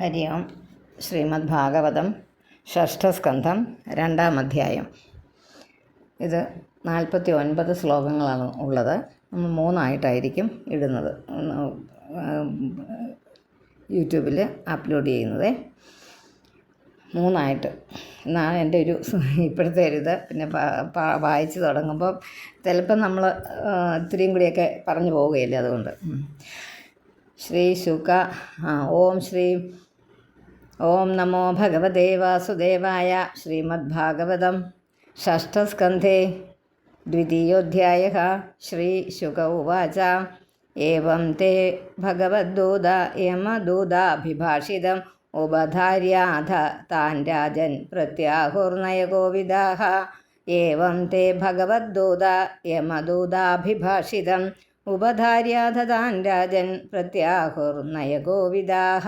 ഹരി ഓം. ശ്രീമദ് ഭാഗവതം ഷഷ്ഠസ്കന്ധം 2-ാം അധ്യായം. ഇത് 49 ശ്ലോകങ്ങളാണ് ഉള്ളത്. നമ്മൾ 3ആയിട്ടായിരിക്കും ഇടുന്നത്, യൂട്യൂബിൽ അപ്ലോഡ് ചെയ്യുന്നത് 3ആയിട്ട് എന്നാണ് എൻ്റെ ഒരു ഇപ്പോഴത്തെ ഒരു ഇത്. പിന്നെ വായിച്ച് തുടങ്ങുമ്പോൾ ചിലപ്പം നമ്മൾ ഇത്രയും കൂടിയൊക്കെ പറഞ്ഞു പോവുകയില്ലേ, അതുകൊണ്ട്. ശ്രീ ശുക ഓം നമോ ഭഗവതേ വാസുദേവായ. ശ്രീമദ്ഭാഗവതം ഷഷ്ഠസ്കന്ധേ 2-ാധ്യായഃ. ശ്രീ ശുക ഉവാച. ഏവം തേ ഭഗവദ്ദൂത യമദൂതാഭിഭാഷിതം ഉപധാര്യാഥ താൻ രാജൻ പ്രത്യാഹുർനയകോവിദാഃ. ഏവം തേ ഭഗവദ്ദൂത യമദൂതാഭിഭാഷിതം ഉപധാര്യാഥ താൻ രാജൻ പ്രത്യാഹുർനയകോവിദാഃ.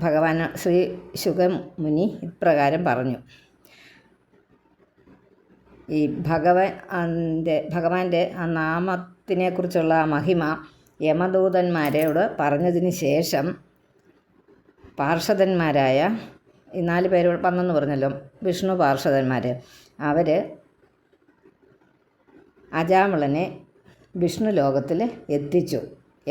ഭഗവാൻ ശ്രീ ശുകമുനി ഇപ്രകാരം പറഞ്ഞു. ഈ ഭഗവാന്റെ ആ നാമത്തിനെക്കുറിച്ചുള്ള ആ മഹിമ യമദൂതന്മാരോട് പറഞ്ഞതിന് ശേഷം പാർഷദന്മാരായ ഈ 4 പേരോട് വന്നെന്ന് പറഞ്ഞല്ലോ, വിഷ്ണു പാർഷദന്മാർ, അവർ അജാമിളനെ വിഷ്ണു ലോകത്തിൽ എത്തിച്ചു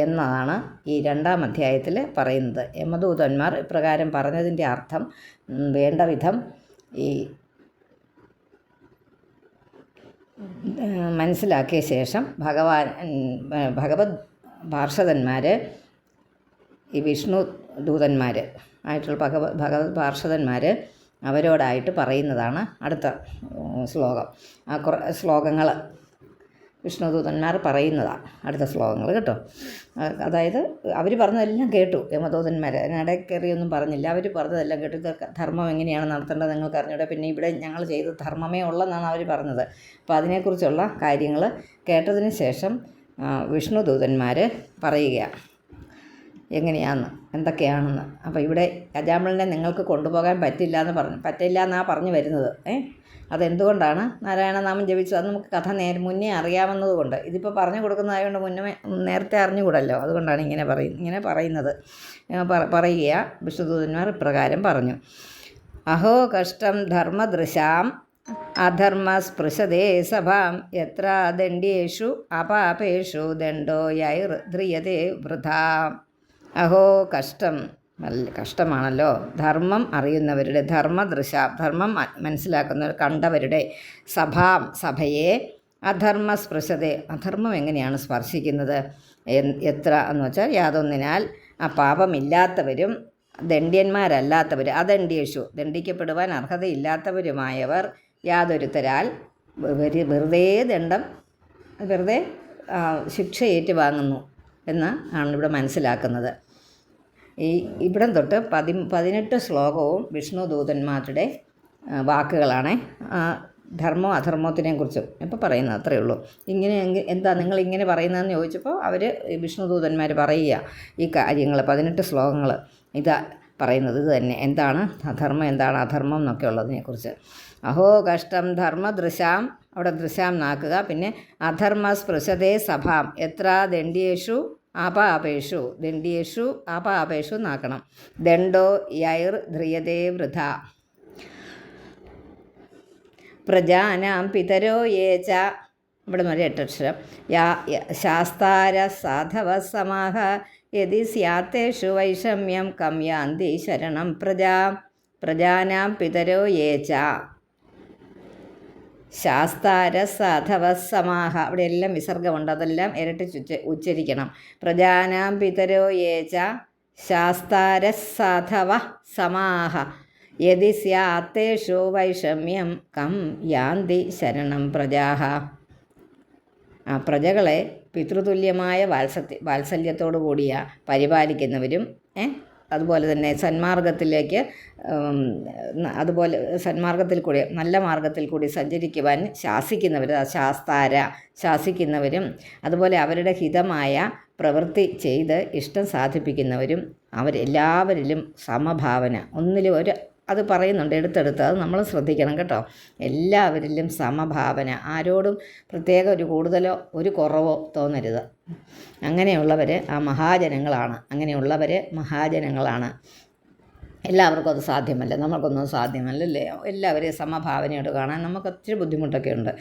എന്നതാണ് ഈ 2-ാം അധ്യായത്തിൽ പറയുന്നത്. യമദൂതന്മാർ ഇപ്രകാരം പറഞ്ഞതിൻ്റെ അർത്ഥം വേണ്ട വിധം ഈ മനസ്സിലാക്കിയ ശേഷം ഭഗവത് പാർഷദന്മാർ ഈ വിഷ്ണു ദൂതന്മാർ ആയിട്ടുള്ള ഭഗവത് പാർഷദന്മാർ അവരോടായിട്ട് പറയുന്നതാണ് അടുത്ത ശ്ലോകം. ആ ശ്ലോകങ്ങൾ വിഷ്ണുദൂതന്മാർ പറയുന്നതാണ് അടുത്ത ശ്ലോകങ്ങൾ കേട്ടോ. അതായത് അവർ പറഞ്ഞതെല്ലാം കേട്ടു യമദൂതന്മാർ, അതിനിടയിൽ കയറിയൊന്നും പറഞ്ഞില്ല. അവർ പറഞ്ഞതെല്ലാം കേട്ടു. ഇത് ധർമ്മം എങ്ങനെയാണ് നടത്തേണ്ടത് നിങ്ങൾക്ക് അറിഞ്ഞൂടെ, പിന്നെ ഇവിടെ ഞങ്ങൾ ചെയ്ത ധർമ്മമേ ഉള്ളെന്നാണ് അവർ പറഞ്ഞത്. അപ്പോൾ അതിനെക്കുറിച്ചുള്ള കാര്യങ്ങൾ കേട്ടതിന് ശേഷം വിഷ്ണുദൂതന്മാർ പറയുകയാണ് എങ്ങനെയാണെന്ന്, എന്തൊക്കെയാണെന്ന്. അപ്പോൾ ഇവിടെ അജാമിളനെ നിങ്ങൾക്ക് കൊണ്ടുപോകാൻ പറ്റില്ല എന്നാണ് പറഞ്ഞു വരുന്നത്. അതെന്തുകൊണ്ടാണ് നാരായണനാമം ജപിച്ചത്, അത് നമുക്ക് കഥ മുന്നേ അറിയാവുന്നതുകൊണ്ട്. ഇതിപ്പോൾ പറഞ്ഞു കൊടുക്കുന്നതായതുകൊണ്ട് നേരത്തെ അറിഞ്ഞുകൂടല്ലോ, അതുകൊണ്ടാണ് ഇങ്ങനെ പറയുന്നത്. പറയുക വിഷ്ണുദൂതന്മാർ ഇപ്രകാരം പറഞ്ഞു. അഹോ കഷ്ടം ധർമ്മദൃശാം അധർമ്മ സ്പൃശതേ സഭാം യത്ര ദണ്ഡ്യേഷു അപാപേഷു ദണ്ഡോ യൈർധ്രിയതേ വൃഥാ. അഹോ കഷ്ടം, നല്ല കഷ്ടമാണല്ലോ. ധർമ്മം അറിയുന്നവരുടെ, ധർമ്മദൃശ, ധർമ്മം മനസ്സിലാക്കുന്നവർ, കണ്ടവരുടെ, സഭയെ അധർമ്മ സ്പൃശതേ, അധർമ്മം എങ്ങനെയാണ് സ്പർശിക്കുന്നത്, എത്ര എന്ന് വെച്ചാൽ യാതൊന്നിനാൽ ആ പാപമില്ലാത്തവരും ദണ്ഡ്യന്മാരല്ലാത്തവർ, അദണ്ഡ്യേഷു ദണ്ഡിക്കപ്പെടുവാൻ അർഹതയില്ലാത്തവരുമായവർ യാതൊരുത്തരാൽ വെറുതെ ശിക്ഷ ഏറ്റുവാങ്ങുന്നു എന്ന് ആണ് ഇവിടെ മനസ്സിലാക്കുന്നത്. ഇവിടം തൊട്ട് 18 ശ്ലോകവും വിഷ്ണുദൂതന്മാരുടെ വാക്കുകളാണ്. ധർമ്മവും അധർമ്മത്തിനെയും കുറിച്ചും ഇപ്പോൾ പറയുന്നത് അത്രയേ ഉള്ളൂ. എന്താ നിങ്ങളിങ്ങനെ പറയുന്നതെന്ന് ചോദിച്ചപ്പോൾ അവർ വിഷ്ണുദൂതന്മാർ പറയുക ഈ കാര്യങ്ങൾ, 18 ശ്ലോകങ്ങൾ ഇതാ പറയുന്നത്. ഇത് തന്നെ എന്താണ് ധർമ്മം, എന്താണ് അധർമ്മം എന്നൊക്കെ ഉള്ളതിനെക്കുറിച്ച്. അഹോ കഷ്ടം ധർമ്മദൃശാം, അവിടെ ദൃശാം നാക്കുക. പിന്നെ അധർമ്മ സ്പൃശതേ സഭാം എത്ര ദണ്ഡ്യേഷു അപാപേഷു, ദണ്ഡ്യേഷു അപാപേഷു നാക്കണം. ദണ്ഡോ യൈർ ധ്രിയതേ വൃഥ. പ്രജാനാം പിതരോ യേച, ഇവിടെ നിന്ന് 8 അക്ഷരം. ശാസ്താര സാധവ സമാഹ യദി സ്യാത്തേഷു വൈഷമ്യം കം യാന്തി ശരണം പ്രജാ. പ്രജാനാം പിതരോ യേച ശാസ്താര സാധവ സമാഹ, അവിടെ എല്ലാം വിസർഗമുണ്ട്, അതെല്ലാം ഇരട്ടിച്ച് ഉച്ചരിക്കണം. പ്രജാനാം പിതരോ യേച ശാസ്താര സാധവ സമാഹ യദി സ്യാത്തേഷു വൈഷമ്യം കം യാന്തി ശരണം പ്രജാഹ. പ്രജകളെ പിതൃതുല്യമായ വാത്സല്യത്തോടു കൂടിയ പരിപാലിക്കുന്നവരും, അതുപോലെ തന്നെ സന്മാർഗത്തിലേക്ക്, അതുപോലെ സന്മാർഗത്തിൽ കൂടി നല്ല മാർഗത്തിൽ കൂടി സഞ്ചരിക്കുവാൻ ശാസിക്കുന്നവർ, ശാസിക്കുന്നവരും, അതുപോലെ അവരുടെ ഹിതമായ പ്രവൃത്തി ചെയ്ത് ഇഷ്ടം സാധിപ്പിക്കുന്നവരും, അവരെല്ലാവരിലും സമഭാവന, ഒന്നിലും ഒരു അത് പറയുന്നുണ്ട് എടുത്തെടുത്ത്. അത് നമ്മൾ ശ്രദ്ധിക്കണം കേട്ടോ. എല്ലാവരിലും സമഭാവന, ആരോടും പ്രത്യേക ഒരു കൂടുതലോ ഒരു കുറവോ തോന്നരുത്. അങ്ങനെയുള്ളവർ ആ മഹാജനങ്ങളാണ്. മഹാജനങ്ങളാണ്. എല്ലാവർക്കും അത് സാധ്യമല്ല, നമുക്കൊന്നും സാധ്യമല്ലല്ലേ. എല്ലാവരെയും സമഭാവനയോട് കാണാൻ നമുക്ക് ഒത്തിരി ബുദ്ധിമുട്ടൊക്കെ ഉണ്ട്.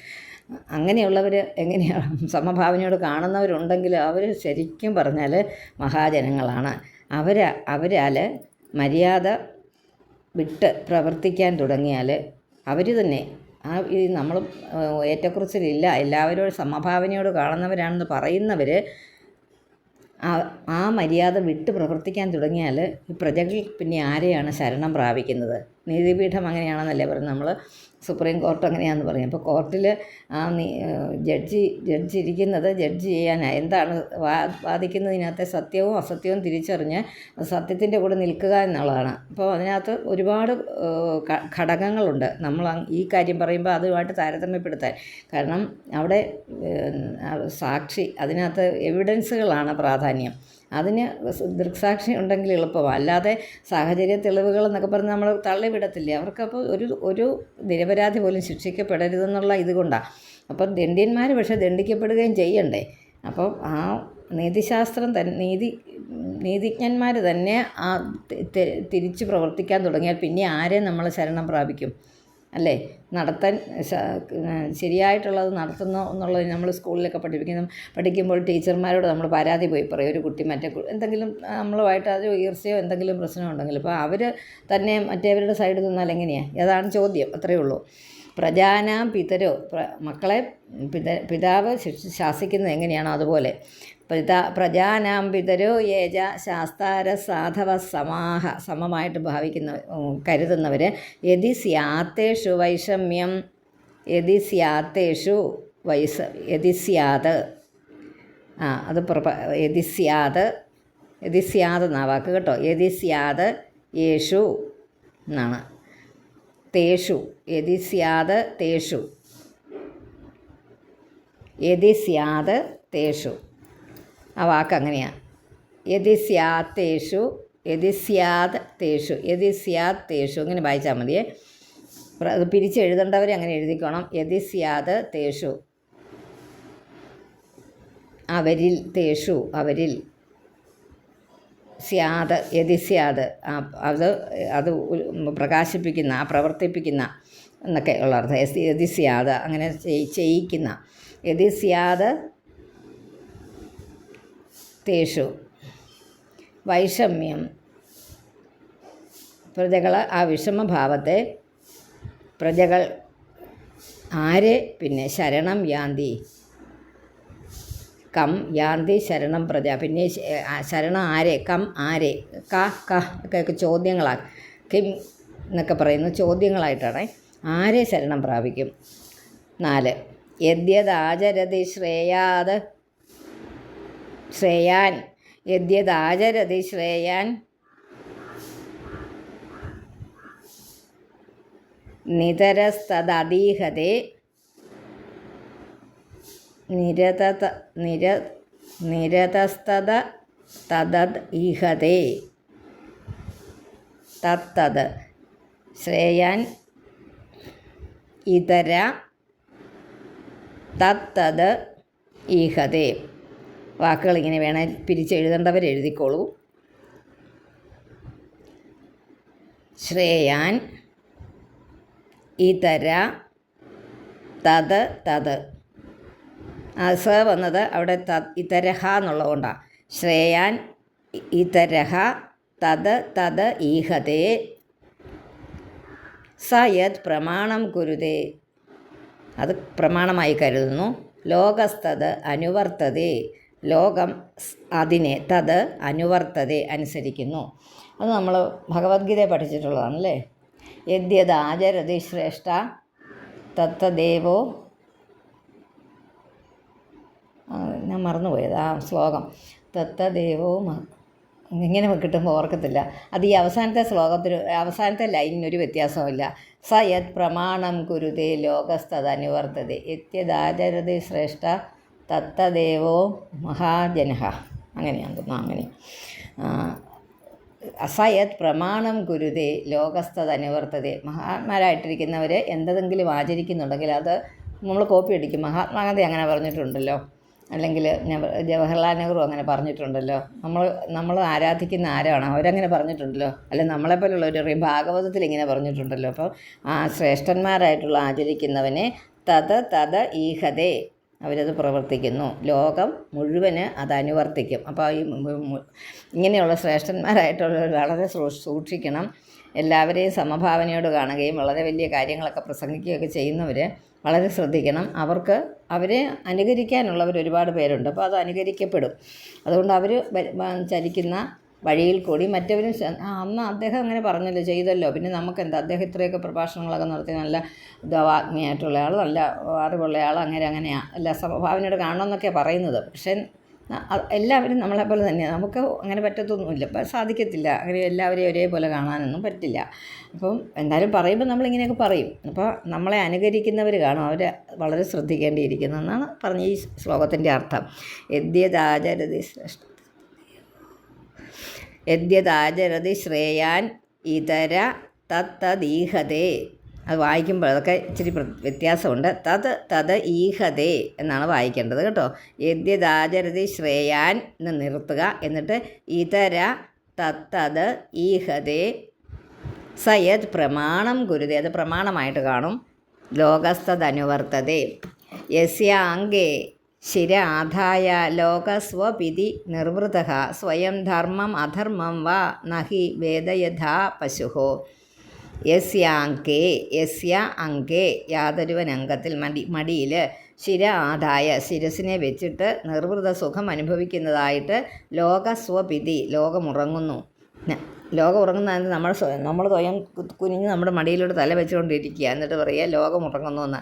അങ്ങനെയുള്ളവർ എങ്ങനെയാണ് സമഭാവനയോട് കാണുന്നവരുണ്ടെങ്കിൽ അവർ ശരിക്കും പറഞ്ഞാൽ മഹാജനങ്ങളാണ്. അവരാൽ മര്യാദ വിട്ട് പ്രവർത്തിക്കാൻ തുടങ്ങിയാൽ അവർ തന്നെ ഈ നമ്മൾ ഏറ്റക്കുറച്ചിലില്ല, എല്ലാവരോടും സമഭാവനയോട് കാണുന്നവരാണെന്ന് പറയുന്നവർ ആ മര്യാദ വിട്ട് പ്രവർത്തിക്കാൻ തുടങ്ങിയാൽ ഈ പ്രജകൾ പിന്നെ ആരെയാണ് ശരണം പ്രാപിക്കുന്നത്? നീതിപീഠം അങ്ങനെയാണെന്നല്ലേ പറയുന്നത്. നമ്മൾ സുപ്രീം കോർട്ട് അങ്ങനെയാണെന്ന് പറയും. അപ്പോൾ കോർട്ടിൽ ആ ജഡ്ജി ഇരിക്കുന്നത് ജഡ്ജ് ചെയ്യാനാണ്. എന്താണ് വാദിക്കുന്നതിനകത്തെ സത്യവും അസത്യവും തിരിച്ചറിഞ്ഞ് സത്യത്തിൻ്റെ കൂടെ നിൽക്കുക എന്നുള്ളതാണ്. അപ്പോൾ അതിനകത്ത് ഒരുപാട് ഘടകങ്ങളുണ്ട്. നമ്മൾ ഈ കാര്യം പറയുമ്പോൾ അതുമായിട്ട് താരതമ്യപ്പെടുത്താൻ. കാരണം അവിടെ സാക്ഷി, അതിനകത്ത് എവിഡൻസുകളാണ് പ്രാധാന്യം. അതിന് ദൃക്സാക്ഷി ഉണ്ടെങ്കിൽ എളുപ്പമാണ്. അല്ലാതെ സാഹചര്യ തെളിവുകൾ എന്നൊക്കെ പറഞ്ഞ് നമ്മൾ തള്ളിവിടത്തില്ലേ. അവർക്കപ്പോൾ ഒരു നിരപരാധി പോലും ശിക്ഷിക്കപ്പെടരുതെന്നുള്ള ഇതുകൊണ്ടാണ്. അപ്പം ദണ്ഡ്യന്മാർ പക്ഷേ ദണ്ഡിക്കപ്പെടുകയും ചെയ്യണ്ടേ. അപ്പം ആ നീതിശാസ്ത്രം നീതിജ്ഞന്മാർ തന്നെ ആ തിരിച്ച് പ്രവർത്തിക്കാൻ തുടങ്ങിയാൽ പിന്നെ ആരെ നമ്മൾ ശരണം പ്രാപിക്കും? അല്ലേ? ശരിയായിട്ടുള്ളത് നടത്തുന്നു എന്നുള്ളത് നമ്മൾ സ്കൂളിലൊക്കെ പഠിക്കുമ്പോൾ ടീച്ചർമാരോട് നമ്മൾ പരാതി പോയി പറയും. ഒരു കുട്ടി എന്തെങ്കിലും നമ്മളുമായിട്ട് അത് ഈർച്ചയോ എന്തെങ്കിലും പ്രശ്നമുണ്ടെങ്കിൽ അപ്പോൾ അവർ തന്നെ മറ്റേവരുടെ സൈഡിൽ നിന്നാൽ എങ്ങനെയാണ്? അതാണ് ചോദ്യം. അത്രയേ ഉള്ളൂ. പ്രജാനാം പിതരോ, മക്കളെ പിതാവ് ശാസിക്കുന്നത് എങ്ങനെയാണോ അതുപോലെ പ്രജാനാം പിതരോ യേജ ശാസ്താര സാധവ സമമായിട്ട് കരുതുന്നവർ യതി സ്യാത്തേഷു വൈഷമ്യം യതി സ്യാത് അത് യതി സ്യാത് എന്നാ വാക്ക് കേട്ടോ. യതി സ്യാത് യേഷു എന്നാണ്. തേഷു യതി സ്യാത് തേഷു യതി സ്യാത് തേഷു ആ വാക്ക് അങ്ങനെയാണ്. യതി സ്യാത്തേഷു യതി സ്യാത് തേഷു യതി സ്യാത് തേഷു ഇങ്ങനെ വായിച്ചാൽ മതിയേ. അത് പിരിച്ചെഴുതേണ്ടവർ അങ്ങനെ എഴുതിക്കോണം. യതി സ്യാത് തേഷു അവരിൽ, തേഷു അവരിൽ, സ്യാത് യതി സ്യാത് അത് പ്രകാശിപ്പിക്കുന്ന, പ്രവർത്തിപ്പിക്കുന്ന എന്നൊക്കെ ഉള്ള അർത്ഥം. യതി സ്യാത് അങ്ങനെ ചെയ്യിക്കുന്ന. യതി സ്യാത് തേഷു വൈഷമ്യം പ്രജകൾ ആ വിഷമഭാവത്തെ പ്രജകൾ ആരെ പിന്നെ ശരണം യാന്തി കം യാന്തി ശരണം പ്രജ പിന്നെ ശരണം ആരെ കം ആരെ ഒക്കെ ചോദ്യങ്ങളാണ്. കിം എന്നൊക്കെ പറയുന്ന ചോദ്യങ്ങളായിട്ടാണ്. ആരെ ശരണം പ്രാപിക്കും? 4 യദ്യദാചരതി ശ്രേയാൻ യദ്യദാചരതി ശ്രേയാൻ നിതരസ്തദീഹതേ നിരതസ്തദ തദദ് ഈഹതേ തത്തത് ശ്രേയാൻ ഇതര തത്തത് ഈഹതേ. വാക്കുകൾ ഇങ്ങനെ വേണേൽ പിരിച്ചെഴുതേണ്ടവരെഴുതിക്കോളൂ. ശ്രേയാൻ ഇതര തത് സ വന്നത് അവിടെ ഇതരഹ എന്നുള്ളതുകൊണ്ടാണ്. ശ്രേയാൻ ഇതരഹ തത് ഈഹതേ സ യത് പ്രമാണം കുരുതേ അത് പ്രമാണമായി കരുതുന്നു. ലോകസ്തത് അനുവർത്തതേ ലോകം അതിനെ തത് അനുവർത്തതേ അനുസരിക്കുന്നു. അത് നമ്മൾ ഭഗവത്ഗീത പഠിച്ചിട്ടുള്ളതാണല്ലേ. യദ്യത് ആചരതി ശ്രേഷ്ഠ തത്തദേവോ ഞാൻ മറന്നുപോയത് ആ ശ്ലോകം. തത്തദേവോ ഇങ്ങനെ കിട്ടുമ്പോൾ ഓർക്കത്തില്ല. അത് ഈ അവസാനത്തെ ശ്ലോകത്തിന് അവസാനത്തെ ലൈനിനൊരു വ്യത്യാസമില്ല. സ യത് പ്രമാണം കുരുതേ ലോകസ്തത് അനുവർത്തതേ യദ്യദാചരതി ശ്രേഷ്ഠ തത്തദേവോ മഹാജനഃ അങ്ങനെയാണ് തോന്നുന്നു. അങ്ങനെ അസയത് പ്രമാണം കുരുതേ ലോകസ്ഥതനുവർത്തതേ. മഹാത്മാരായിട്ടിരിക്കുന്നവർ എന്തെങ്കിലും ആചരിക്കുന്നുണ്ടെങ്കിൽ അത് നമ്മൾ കോപ്പി അടിക്കും. മഹാത്മാഗാന്ധി അങ്ങനെ പറഞ്ഞിട്ടുണ്ടല്ലോ, അല്ലെങ്കിൽ ജവഹർലാൽ നെഹ്റു അങ്ങനെ പറഞ്ഞിട്ടുണ്ടല്ലോ. നമ്മൾ ആരാധിക്കുന്ന ആരാണ് അവരങ്ങനെ പറഞ്ഞിട്ടുണ്ടല്ലോ. അല്ല നമ്മളെപ്പോലുള്ളവർ പറയും ഭാഗവതത്തിൽ ഇങ്ങനെ പറഞ്ഞിട്ടുണ്ടല്ലോ. അപ്പോൾ ആ ശ്രേഷ്ഠന്മാരായിട്ടുള്ള ആചരിക്കുന്നവനെ തത് ഈഹതേ, അവരത് പ്രവർത്തിക്കുന്നു, ലോകം മുഴുവന് അത് അനുവർത്തിക്കും. അപ്പോൾ ഈ ഇങ്ങനെയുള്ള ശ്രേഷ്ഠന്മാരായിട്ടുള്ളവർ വളരെ സൂക്ഷിക്കണം. എല്ലാവരെയും സമഭാവനയോട് കാണുകയും വളരെ വലിയ കാര്യങ്ങളൊക്കെ പ്രസംഗിക്കുകയൊക്കെ ചെയ്യുന്നവർ വളരെ ശ്രദ്ധിക്കണം. അവരെ അനുകരിക്കാനുള്ളവർ ഒരുപാട് പേരുണ്ട്. അപ്പോൾ അത് അനുകരിക്കപ്പെടും. അതുകൊണ്ട് അവർ ചലിക്കുന്ന വഴിയിൽ കൂടി മറ്റവരും അന്ന് അദ്ദേഹം അങ്ങനെ പറഞ്ഞല്ലോ, ചെയ്തല്ലോ, പിന്നെ നമുക്കെന്താ, അദ്ദേഹം ഇത്രയൊക്കെ പ്രഭാഷണങ്ങളൊക്കെ നടത്തി നല്ല ദവാഗ്നിയായിട്ടുള്ള ആൾ, നല്ല അറിവുള്ള ആൾ, അങ്ങനെയാണ് എല്ലാ സമഭാവനയോട് കാണണമെന്നൊക്കെയാണ് പറയുന്നത്. പക്ഷേ എല്ലാവരും നമ്മളെപ്പോലെ തന്നെയാണ്. നമുക്ക് അങ്ങനെ പറ്റത്തൊന്നുമില്ല, സാധിക്കത്തില്ല. അങ്ങനെ എല്ലാവരെയും ഒരേപോലെ കാണാനൊന്നും പറ്റില്ല. അപ്പം എന്തായാലും പറയുമ്പോൾ നമ്മളിങ്ങനെയൊക്കെ പറയും. അപ്പോൾ നമ്മളെ അനുകരിക്കുന്നവർ കാണും, അവർ വളരെ ശ്രദ്ധിക്കേണ്ടിയിരിക്കുന്നു എന്നാണ് പറഞ്ഞ ഈ ശ്ലോകത്തിൻ്റെ അർത്ഥം. യദ്യതാചരതി ശ്രേയാൻ ഇതര തത്തദീഹതേ. അത് വായിക്കുമ്പോൾ അതൊക്കെ ഇച്ചിരി വ്യത്യാസമുണ്ട്. തത് ഈഹതേ എന്നാണ് വായിക്കേണ്ടത് കേട്ടോ. യദ്യതാചരതി ശ്രേയാൻ എന്ന് നിർത്തുക, എന്നിട്ട് ഇതര തത് ഈഹതേ സയത് പ്രമാണം കുരുതേ, അത് പ്രമാണമായിട്ട് കാണും. ലോകസ്ഥതനുവർത്തതേ യസ്യാംഗേ ശിര ആധായ ലോകസ്വപിതി നിർവൃതഃ സ്വയം ധർമ്മം അധർമ്മം വാ നഹി വേദയഥാ പശുഹോ. യസ്യ അങ്കേ യാതൊരുവനംഗത്തിൽ മടിയിൽ ശിര ആദായ ശിരസിനെ വെച്ചിട്ട് നിർവൃത സുഖം അനുഭവിക്കുന്നതായിട്ട് ലോകസ്വപിതി ലോകമുറങ്ങുന്നു. ലോകം ഉറങ്ങുന്നതിന് നമ്മൾ സ്വയം കുനിഞ്ഞ് നമ്മുടെ മടിയിലോട്ട് തല വെച്ചുകൊണ്ടിരിക്കുക, എന്നിട്ട് പറയുക ലോകമുറങ്ങുന്നു എന്ന്.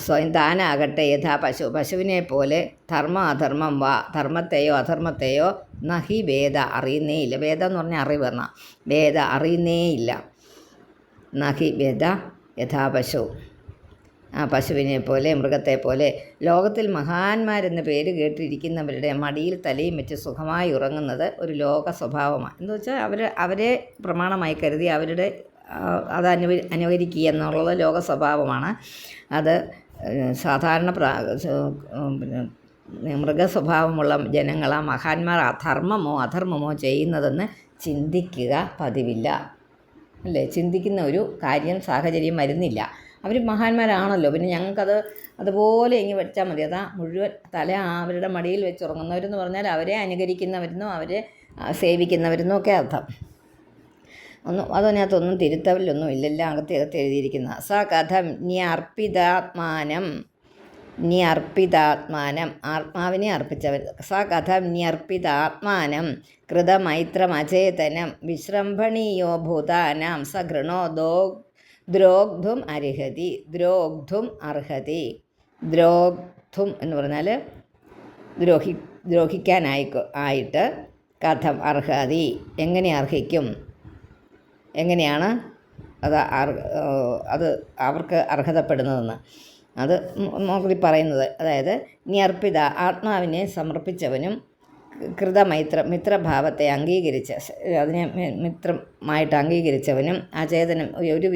സ്വയം താനാകട്ടെ യഥാ പശുവിനെ പോലെ ധർമ്മ അധർമ്മം വാ, ധർമ്മത്തെയോ അധർമ്മത്തെയോ നഹി വേദ അറിയുന്നേയില്ല. വേദം എന്ന് പറഞ്ഞാൽ അറിവ് എന്നാ, വേദ അറിയുന്നേയില്ല. നഹി വേദ യഥാ പശു, പശുവിനെ പോലെ മൃഗത്തെ പോലെ. ലോകത്തിൽ മഹാന്മാരെന്ന് പേര് കേട്ടിരിക്കുന്നവരുടെ മടിയിൽ തലയും വെച്ച് സുഖമായി ഉറങ്ങുന്നത് ഒരു ലോക സ്വഭാവമാണ്. എന്ന് വെച്ചാൽ അവരെ പ്രമാണമായി കരുതി അത് അനുകരിക്കുക എന്നുള്ളത് ലോക സ്വഭാവമാണ്. അത് സാധാരണ മൃഗസ്വഭാവമുള്ള ജനങ്ങൾ ആ മഹാന്മാർ ധർമ്മമോ അധർമ്മമോ ചെയ്യുന്നതെന്ന് ചിന്തിക്കുക പതിവില്ല, അല്ലേ? ചിന്തിക്കുന്ന ഒരു കാര്യം സാഹചര്യം വരുന്നില്ല. അവർ മഹാന്മാരാണല്ലോ, പിന്നെ അതുപോലെ ഇങ്ങ് വെച്ചാൽ മതി. അതാ മുഴുവൻ തല അവരുടെ മടിയിൽ വെച്ചുറങ്ങുന്നവരെന്ന് പറഞ്ഞാൽ അവരെ അനുകരിക്കുന്നവരെന്നോ അവരെ സേവിക്കുന്നവരെന്നോ ഒക്കെ അർത്ഥം. അതിനകത്തൊന്നും തിരുത്തവലൊന്നും ഇല്ലല്ലോ, അകത്ത് എഴുതിയിരിക്കുന്ന. സ കഥം ന്യർപ്പിതാത്മാനം ആത്മാവിനെ അർപ്പിച്ചവൻ. സ കഥം ന്യർപ്പിതാത്മാനം കൃതമൈത്രമചേതനം വിശ്രംഭണീയോ ഭൂതാനാം സഘൃണോ ദ്രോഗ്ധും അർഹതി. ദ്രോഗ്ധും എന്ന് പറഞ്ഞാൽ ദ്രോഹിക്കാനായിട്ട് കഥം അർഹതി, എങ്ങനെ അർഹിക്കും, എങ്ങനെയാണ് അത് അവർക്ക് അർഹതപ്പെടുന്നതെന്ന് അത് മോഹി പറയുന്നത്. അതായത് ന്യർപ്പിത ആത്മാവിനെ സമർപ്പിച്ചവനും മിത്രഭാവത്തെ അംഗീകരിച്ച അതിനെ മിത്രമായിട്ട് അംഗീകരിച്ചവനും അചേതനം ഒരു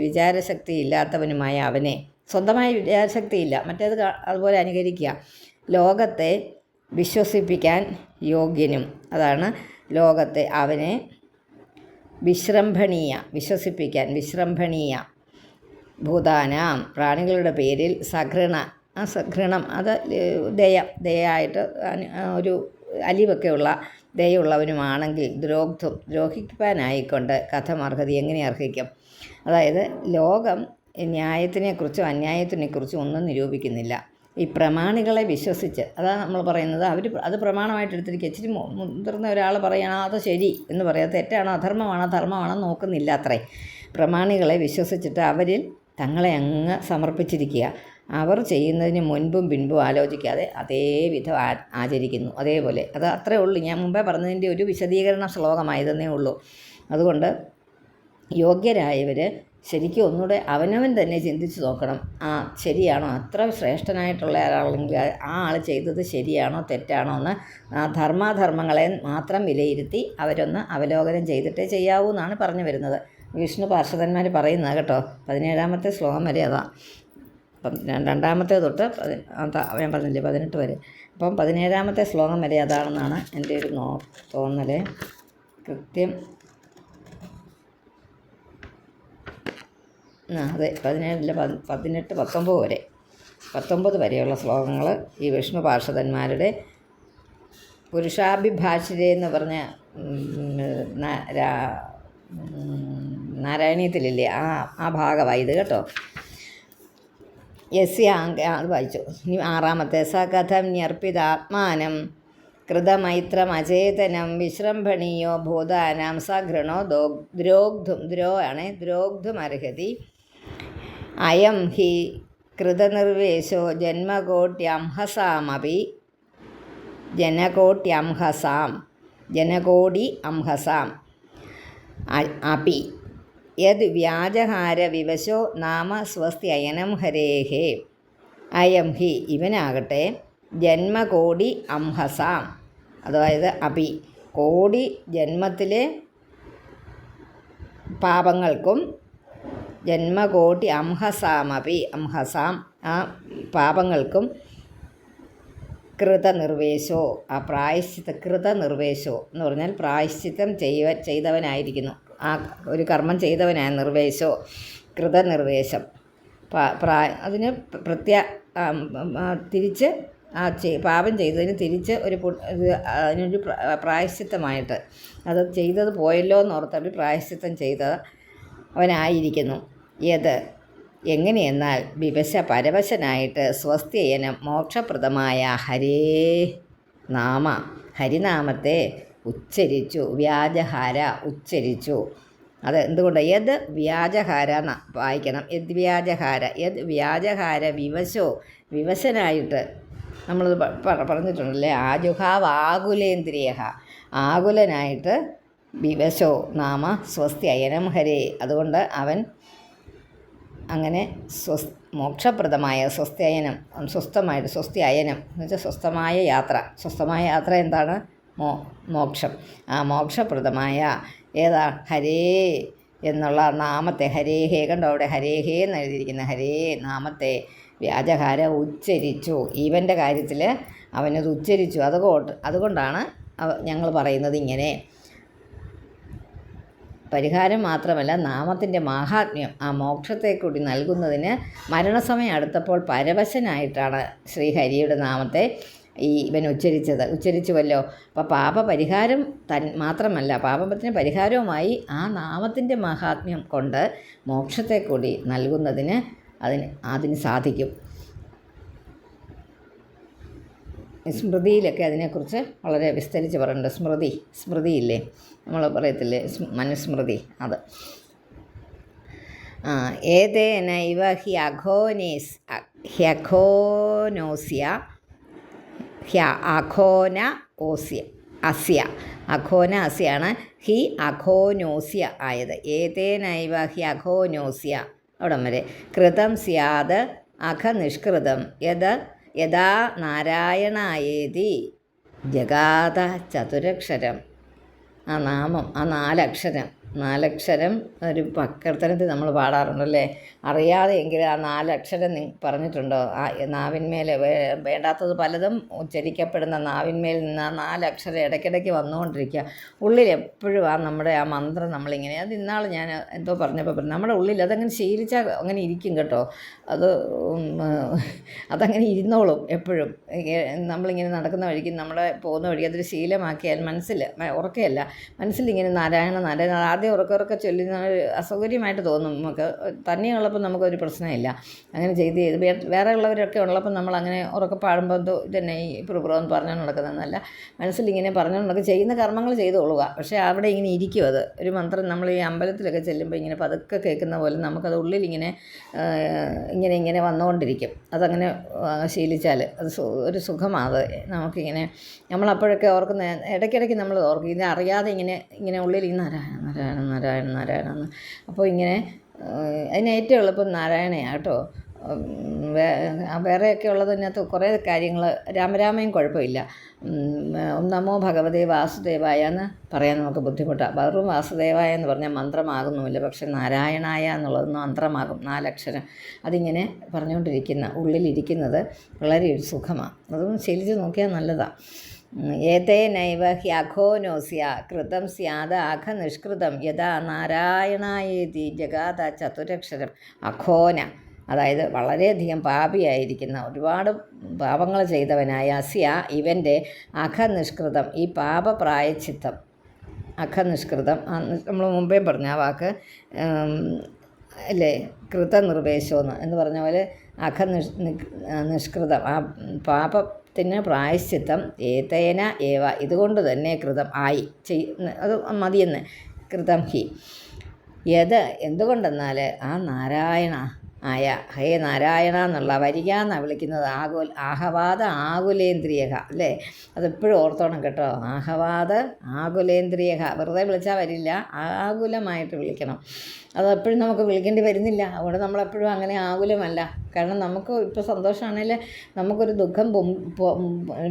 വിചാരശക്തി ഇല്ലാത്തവനുമായ അവനെ, സ്വന്തമായി വിചാരശക്തിയില്ല, മറ്റേത് അതുപോലെ അനുകരിക്കുക. ലോകത്തെ വിശ്വസിപ്പിക്കാൻ യോഗ്യനും, അതാണ് ലോകത്തെ അവനെ വിശ്വസിപ്പിക്കാൻ ഭൂതാനാം പ്രാണികളുടെ പേരിൽ സഘൃണം അത് ദയായിട്ട് ഒരു അലിവൊക്കെയുള്ള ദയുള്ളവനുമാണെങ്കിൽ ദ്രോഹിക്കാനായിക്കൊണ്ട് കഥം അർഹതി, എങ്ങനെ അർഹിക്കും? അതായത് ലോകം ന്യായത്തിനെക്കുറിച്ചും അന്യായത്തിനെക്കുറിച്ചും ഒന്നും നിരൂപിക്കുന്നില്ല. ഈ പ്രമാണികളെ വിശ്വസിച്ച്, അതാണ് നമ്മൾ പറയുന്നത്, അത് പ്രമാണമായിട്ട് എടുത്തിരിക്കുക. ഇച്ചിരി മുതിർന്ന ഒരാൾ പറയുകയാണ് അത് ശരി എന്ന് പറയാം, തെറ്റാണോ അധർമ്മമാണോ ധർമ്മമാണോ നോക്കുന്നില്ല അത്രേ. പ്രമാണികളെ വിശ്വസിച്ചിട്ട് അവരിൽ തങ്ങളെ അങ്ങ് സമർപ്പിച്ചിരിക്കുക. അവർ ചെയ്യുന്നതിന് മുൻപും പിൻപും ആലോചിക്കാതെ അതേ വിധം ആചരിക്കുന്നു. അതേപോലെ അത് അത്രേ ഉള്ളൂ. ഞാൻ മുമ്പേ പറഞ്ഞതിൻ്റെ ഒരു വിശദീകരണ ശ്ലോകമായതെന്നേ ഉള്ളൂ. അതുകൊണ്ട് യോഗ്യരായവർ ശരിക്കും ഒന്നുകൂടെ അവനവൻ തന്നെ ചിന്തിച്ച് നോക്കണം. ശരിയാണോ, അത്ര ശ്രേഷ്ഠനായിട്ടുള്ള ഒരാളെങ്കിൽ ആ ആൾ ചെയ്തത് ശരിയാണോ തെറ്റാണോ എന്ന് ധർമാധർമ്മങ്ങളെ മാത്രം വിലയിരുത്തി അവരൊന്ന് അവലോകനം ചെയ്തിട്ടേ ചെയ്യാവൂ എന്നാണ് പറഞ്ഞു വരുന്നത്. വിഷ്ണു പാർഷദന്മാർ പറയുന്നത് കേട്ടോ. 17ാമത്തെ ശ്ലോകം വരെ അതാ. അപ്പം 2ാമത്തെ തൊട്ട് ഞാൻ പറഞ്ഞില്ലേ 18 വരെ. അപ്പം 17ാമത്തെ ശ്ലോകം വരെ അതാണെന്നാണ് എൻ്റെ ഒരു തോന്നൽ. കൃത്യം അതെ 17 18 19 വരെ 19 വരെയുള്ള ശ്ലോകങ്ങൾ ഈ വിഷ്ണു പാർഷദന്മാരുടെ പുരുഷാഭിഭാഷിരെ എന്ന് പറഞ്ഞ നാരായണീയത്തിലില്ലേ ആ ഭാഗമായി ഇത് കേട്ടോ. അത് വായിച്ചു. ഇനി 6ാമത്തെ സകഥം ന്യർപ്പിതാത്മാനം കൃതമൈത്രമചേതനം വിശ്രംഭണീയോ ഭൂതാനാം സഘൃണോ ദ്രോഗ്ധുമർഹതി അയം ഹി കൃതനിർവേശോ ജനകോടി അംഹസാം അപി യദ് വ്യാജഹാര വിവശോ നാമ സ്വസ്ത്യയനം ഹരേഹേ. അയം ഹി ഇവനാകട്ടെ ജന്മകോടി അംഹസാം, അതായത് അപി കോടി ജന്മത്തിലെ പാപങ്ങൾക്കും ജന്മകോടി അംഹസാം ആ പാപങ്ങൾക്കും കൃതനിർവേശോ കൃതനിർവേശോ എന്ന് പറഞ്ഞാൽ പ്രായശ്ചിത്തം ചെയ്തവനായിരിക്കുന്നു. ആ ഒരു കർമ്മം ചെയ്തവനായ നിർവേശോ കൃതനിർവേശം അതിന് തിരിച്ച് പാപം ചെയ്തതിന് തിരിച്ച് അതിനൊരു പ്രായശ്ചിത്തമായിട്ട് അത് ചെയ്തത് പോയല്ലോ എന്നോർത്തവർ പ്രായശ്ചിത്തം ചെയ്ത അവനായിരിക്കുന്നു. എങ്ങനെയെന്നാൽ പരവശനായിട്ട് സ്വസ്ത്യയനം മോക്ഷപ്രദമായ ഹരിനാമത്തെ ഉച്ചരിച്ചു, വ്യാജഹാര ഉച്ചരിച്ചു. അത് എന്തുകൊണ്ട് വ്യാജഹാര വായിക്കണം. വ്യാജഹാര വിവശനായിട്ട് നമ്മളത് പറഞ്ഞിട്ടുണ്ടല്ലേ. ആജുഹാവാകുലേന്ദ്രിയ ആകുലനായിട്ട് വിവശോ നാമ സ്വസ്ത്യയനം ഹരേ. അതുകൊണ്ട് അവൻ അങ്ങനെ മോക്ഷപ്രദമായ സ്വസ്ത്യയനം സ്വസ്ത്യയനം എന്ന് വെച്ചാൽ സ്വസ്ഥമായ യാത്ര എന്താണ്? മോക്ഷം. ആ മോക്ഷപ്രദമായ ഹരേ എന്നുള്ള നാമത്തെ ഹരേഹേ കണ്ടോ അവിടെ ഹരേഹേ എന്ന് എഴുതിയിരിക്കുന്ന ഹരേ നാമത്തെ വ്യാജഹാര ഉച്ചരിച്ചു. ഇവൻ്റെ കാര്യത്തിൽ അവനത് ഉച്ചരിച്ചു. അതുകൊണ്ടാണ് ഞങ്ങൾ പറയുന്നത് ഇങ്ങനെ. പരിഹാരം മാത്രമല്ല, നാമത്തിൻ്റെ മാഹാത്മ്യം ആ മോക്ഷത്തെ കൂടി നൽകുന്നതിന് മരണസമയം അടുത്തപ്പോൾ പരവശനായിട്ടാണ് ശ്രീഹരിയുടെ നാമത്തെ ഇവൻ ഉച്ചരിച്ചുവല്ലോ. അപ്പോൾ പാപപരിഹാരം മാത്രമല്ല, പാപത്തിന് പരിഹാരവുമായി ആ നാമത്തിൻ്റെ മാഹാത്മ്യം കൊണ്ട് മോക്ഷത്തെ കൂടി നൽകുന്നതിന് അതിന് സാധിക്കും. സ്മൃതിയിലൊക്കെ അതിനെക്കുറിച്ച് വളരെ വിസ്തരിച്ച് പറയുന്നുണ്ട്. സ്മൃതിയില്ലേ, നമ്മൾ പറയത്തില്ലേ മനുസ്മൃതി, അത് ഏതേനൈവ അഖോനാസ്യാണ് ഹി അഖോനോസ്യ ആയത്. ഏതേനൈവ ഹി അഖോനോസ്യ അവിടം വരെ. കൃതം സ്യാത് നിഷ്കൃതം യഥാ നാരായണായേതി ജഗാത ചതുരക്ഷരം. ആ നാമം, ആ നാലക്ഷരം ഒരു കീർത്തനത്തിൽ നമ്മൾ പാടാറുണ്ടല്ലേ. അറിയാതെ എങ്കിലും ആ 4 അക്ഷരം പറഞ്ഞിട്ടുണ്ടോ? ആ നാവിന്മേൽ വേണ്ടാത്തത് പലതും ഉച്ചരിക്കപ്പെടുന്ന നാവിന്മേൽ നിന്ന് ആ 4 അക്ഷരം ഇടയ്ക്കിടയ്ക്ക് വന്നുകൊണ്ടിരിക്കുക. ഉള്ളിൽ എപ്പോഴും നമ്മുടെ ആ മന്ത്രം നമ്മളിങ്ങനെ, അത് ഇന്നാൾ ഞാൻ എന്തോ പറഞ്ഞപ്പോൾ നമ്മുടെ ഉള്ളിൽ അതങ്ങനെ ശീലിച്ചാൽ അങ്ങനെ ഇരിക്കും കേട്ടോ. അതങ്ങനെ ഇരുന്നോളും എപ്പോഴും. നമ്മളിങ്ങനെ നടക്കുന്ന വഴിക്ക് പോകുന്ന വഴിക്ക് അതൊരു ശീലമാക്കിയാൽ ഉറക്കെയല്ല മനസ്സിലിങ്ങനെ നാരായണ ആദ്യം ഉറക്കെ ചൊല്ലുന്ന അസൗകര്യമായിട്ട് തോന്നും നമുക്ക്. തന്നെയുള്ളപ്പോൾ നമുക്കൊരു പ്രശ്നമില്ല. അങ്ങനെ ചെയ്ത് വേറെ ഉള്ളവരൊക്കെ ഉള്ളപ്പോൾ നമ്മളങ്ങനെ ഉറക്കെ പാടുമ്പോൾ ഇതന്നെ ഈ പ്രോഗ്രാം പറഞ്ഞു നടക്കുന്നതെന്നല്ല, മനസ്സിലിങ്ങനെ പറഞ്ഞു ചെയ്യുന്ന കർമ്മങ്ങൾ ചെയ്തോളുക. പക്ഷേ അവിടെ ഇങ്ങനെ ഇരിക്കും. അത് ഒരു മന്ത്രം നമ്മൾ ഈ അമ്പലത്തിലൊക്കെ ചെല്ലുമ്പോൾ ഇങ്ങനെ പതുക്കെ കേൾക്കുന്ന പോലെ നമുക്കത് ഉള്ളിലിങ്ങനെ ഇങ്ങനെ വന്നുകൊണ്ടിരിക്കും. അതങ്ങനെ ശീലിച്ചാൽ അത് ഒരു സുഖമാണ്. അത് നമുക്കിങ്ങനെ നമ്മളപ്പോഴൊക്കെ ഓർക്കുന്ന ഇടയ്ക്കിടയ്ക്ക് നമ്മൾ ഓർക്കും. ഇത് അറിയാതെ ഇങ്ങനെ ഉള്ളിൽ നാരായണ എന്ന്. അപ്പോൾ ഇങ്ങനെ അതിന് ഏറ്റവും എളുപ്പം നാരായണയാണ് കേട്ടോ. വേറെയൊക്കെ ഉള്ളതിനകത്ത് കുറേ കാര്യങ്ങൾ രാമരാമയും കുഴപ്പമില്ല. നമോ ഭഗവതേ വാസുദേവായ എന്ന് പറയാൻ നമുക്ക് ബുദ്ധിമുട്ടാണ്. വെറും വാസുദേവായ എന്ന് പറഞ്ഞാൽ മന്ത്രമാകുന്നുമില്ല. പക്ഷെ നാരായണായ എന്നുള്ളത് മന്ത്രമാകും, 4 അക്ഷരം. അതിങ്ങനെ പറഞ്ഞുകൊണ്ടിരിക്കുന്ന ഉള്ളിലിരിക്കുന്നത് വളരെ ഒരു സുഖമാണ്. അതൊന്ന് ശീലിച്ച് നോക്കിയാൽ നല്ലതാണ്. ഏതേനൈവ ഹ്യഘോനോസ്യ കൃതം സ്യാദ അഘ നിഷ്കൃതം യഥാ നാരായണായേതി ജഗാത ചതുരക്ഷരം. അഘോന അതായത് വളരെയധികം പാപിയായിരിക്കുന്ന, ഒരുപാട് പാപങ്ങൾ ചെയ്തവനായ അസ്യ ഇവൻ്റെ അഘനിഷ്കൃതം, ഈ പാപപ്രായച്ചിത്തം, അഘനിഷ്കൃതം നമ്മൾ മുമ്പേ പറഞ്ഞ ആ വാക്ക് അല്ലേ, കൃതനിർവേശമെന്ന് എന്ന് പറഞ്ഞ പോലെ നിഷ്കൃതം, ആ പാപത്തിന് പ്രായശ്ചിത്തം ഏതേന ഏവ ഇതുകൊണ്ട് തന്നെ കൃതം ആയി അത് മതിയെന്ന്. കൃതം ഹി യത് എന്തുകൊണ്ടെന്നാൽ ആ നാരായണ ആയ ഹേ നാരായണ എന്നുള്ള വരിക എന്നാണ് വിളിക്കുന്നത്. ആഹവാദ ആകുലേന്ദ്രിയക അല്ലേ, അതെപ്പോഴും ഓർത്തോണം കേട്ടോ. ആഹവാദ ആകുലേന്ദ്രിയക, വെറുതെ വിളിച്ചാൽ വരില്ല, ആകുലമായിട്ട് വിളിക്കണം. അതെപ്പോഴും നമുക്ക് വിളിക്കേണ്ടി വരുന്നില്ല. അതുകൊണ്ട് നമ്മളെപ്പോഴും അങ്ങനെ ആകുലമല്ല. കാരണം നമുക്ക് ഇപ്പോൾ സന്തോഷമാണെങ്കിൽ നമുക്കൊരു ദുഃഖം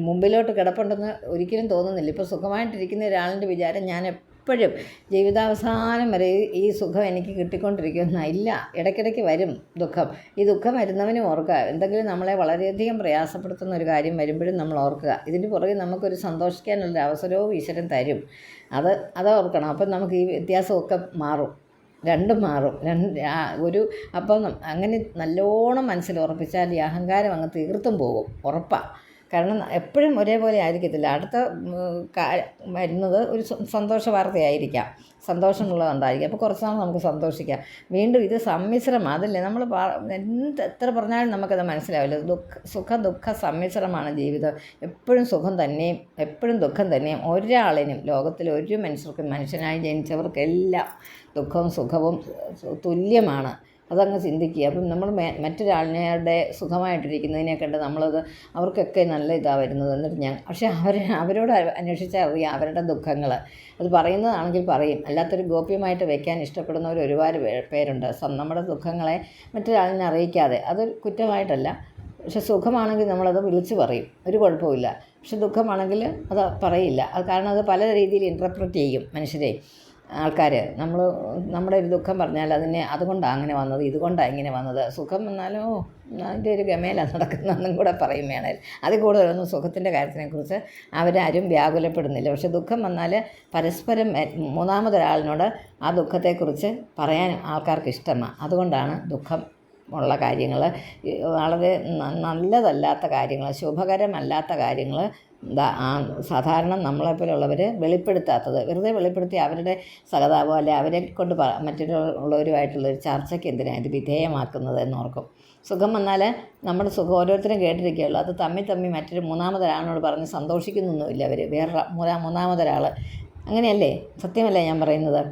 മുമ്പിലോട്ട് കിടപ്പുണ്ടെന്ന് ഒരിക്കലും തോന്നുന്നില്ല. ഇപ്പോൾ സുഖമായിട്ടിരിക്കുന്ന ഒരാളിൻ്റെ വിചാരം ഞാൻ എപ്പോഴും ജീവിതാവസാനം വരെ ഈ സുഖം എനിക്ക് കിട്ടിക്കൊണ്ടിരിക്കുന്ന ഇല്ല. ഇടയ്ക്കിടയ്ക്ക് വരും ദുഃഖം. ഈ ദുഃഖം വരുന്നവനും ഓർക്കുക, എന്തെങ്കിലും നമ്മളെ വളരെയധികം പ്രയാസപ്പെടുത്തുന്ന ഒരു കാര്യം വരുമ്പോഴും നമ്മൾ ഓർക്കുക. ഇതിന് പുറകെ നമുക്കൊരു സന്തോഷിക്കാനുള്ള അവസരവും ഈശ്വരൻ തരും. അത് ഓർക്കണം. അപ്പം നമുക്ക് ഈ വ്യത്യാസമൊക്കെ മാറും, രണ്ടും മാറും. അപ്പം അങ്ങനെ നല്ലോണം മനസ്സിൽ ഉറപ്പിച്ചാൽ ഈ അഹങ്കാരം അങ്ങ് തീർത്തും പോകും, ഉറപ്പാണ്. കാരണം എപ്പോഴും ഒരേപോലെ ആയിരിക്കത്തില്ല. അടുത്ത വരുന്നത് ഒരു സന്തോഷ വാർത്തയായിരിക്കാം, സന്തോഷമുള്ളതുണ്ടായിരിക്കും. അപ്പോൾ കുറച്ച് നാൾ നമുക്ക് സന്തോഷിക്കാം. വീണ്ടും ഇത് സമ്മിശ്രമാണ്. അതല്ലേ നമ്മൾ എത്ര പറഞ്ഞാലും നമുക്കത് മനസ്സിലാവില്ല. സുഖ ദുഃഖ സമ്മിശ്രമാണ് ജീവിതം. എപ്പോഴും സുഖം തന്നെയും എപ്പോഴും ദുഃഖം തന്നെയും. ഒരാളിനും ലോകത്തിൽ ഒരു മനുഷ്യർക്കും, മനുഷ്യനായി ജനിച്ചവർക്കെല്ലാം ദുഃഖവും സുഖവും തുല്യമാണ്. അതങ്ങ് ചിന്തിക്കുക. അപ്പം നമ്മൾ മറ്റൊരാളിനെ സുഖമായിട്ടിരിക്കുന്നതിനെ കണ്ട് നമ്മളത് അവർക്കൊക്കെ നല്ല ഇതാണ് വരുന്നത്. എന്നിട്ട് പക്ഷേ അവരോട് അന്വേഷിച്ചാൽ അറിയാം അവരുടെ ദുഃഖങ്ങൾ. അത് പറയുന്നതാണെങ്കിൽ പറയും, അല്ലാത്തൊരു ഗോപ്യമായിട്ട് വെക്കാൻ ഇഷ്ടപ്പെടുന്നവർ ഒരുപാട് പേരുണ്ട്. നമ്മുടെ ദുഃഖങ്ങളെ മറ്റൊരാളിനെ അറിയിക്കാതെ. അത് കുറ്റമായിട്ടല്ല. പക്ഷെ സുഖമാണെങ്കിൽ നമ്മളത് വിളിച്ച് പറയും, ഒരു കുഴപ്പമില്ല. പക്ഷെ ദുഃഖമാണെങ്കിൽ അത് പറയില്ല. അത് കാരണം അത് പല രീതിയിൽ ഇൻറ്റർപ്രറ്റ് ചെയ്യും മനുഷ്യരെ, ആൾക്കാർ. നമ്മുടെ ഒരു ദുഃഖം പറഞ്ഞാൽ അതുകൊണ്ടാണ് അങ്ങനെ വന്നത്, ഇതുകൊണ്ടാണ് ഇങ്ങനെ വന്നത്. സുഖം വന്നാലോ അതിൻ്റെ ഒരു ഗമയിലാണ് നടക്കുന്നതെന്നും കൂടെ പറയും വേണേൽ. അതിൽ കൂടുതലൊന്നും സുഖത്തിൻ്റെ കാര്യത്തിനെക്കുറിച്ച് അവരാരും വ്യാകുലപ്പെടുന്നില്ല. പക്ഷെ ദുഃഖം വന്നാൽ പരസ്പരം മൂന്നാമതൊരാളിനോട് ആ ദുഃഖത്തെക്കുറിച്ച് പറയാൻ ആൾക്കാർക്ക് ഇഷ്ടമാണ്. അതുകൊണ്ടാണ് ദുഃഖം ഉള്ള കാര്യങ്ങൾ, വളരെ നല്ലതല്ലാത്ത കാര്യങ്ങൾ, ശുഭകരമല്ലാത്ത കാര്യങ്ങൾ സാധാരണ നമ്മളെപ്പോലുള്ളവർ വെളിപ്പെടുത്താത്തത്. വെറുതെ വെളിപ്പെടുത്തി അവരുടെ സഹതാപം അല്ലെ അവരെ കൊണ്ട് മറ്റുള്ളവരുമായിട്ടുള്ളൊരു ചർച്ചയ്ക്ക് എന്തിനാണ് ഇത് വിധേയമാക്കുന്നത് എന്നോർക്കും. സുഖം വന്നാൽ നമ്മുടെ സുഖം ഓരോരുത്തരും കേട്ടിരിക്കുകയുള്ളൂ. അത് തമ്മി മറ്റൊരു മൂന്നാമതൊരാളിനോട് പറഞ്ഞ് സന്തോഷിക്കുന്നൊന്നുമില്ല അവർ. മൂന്നാമതൊരാൾ അങ്ങനെയല്ലേ? സത്യമല്ലേ ഞാൻ പറയുന്നത്?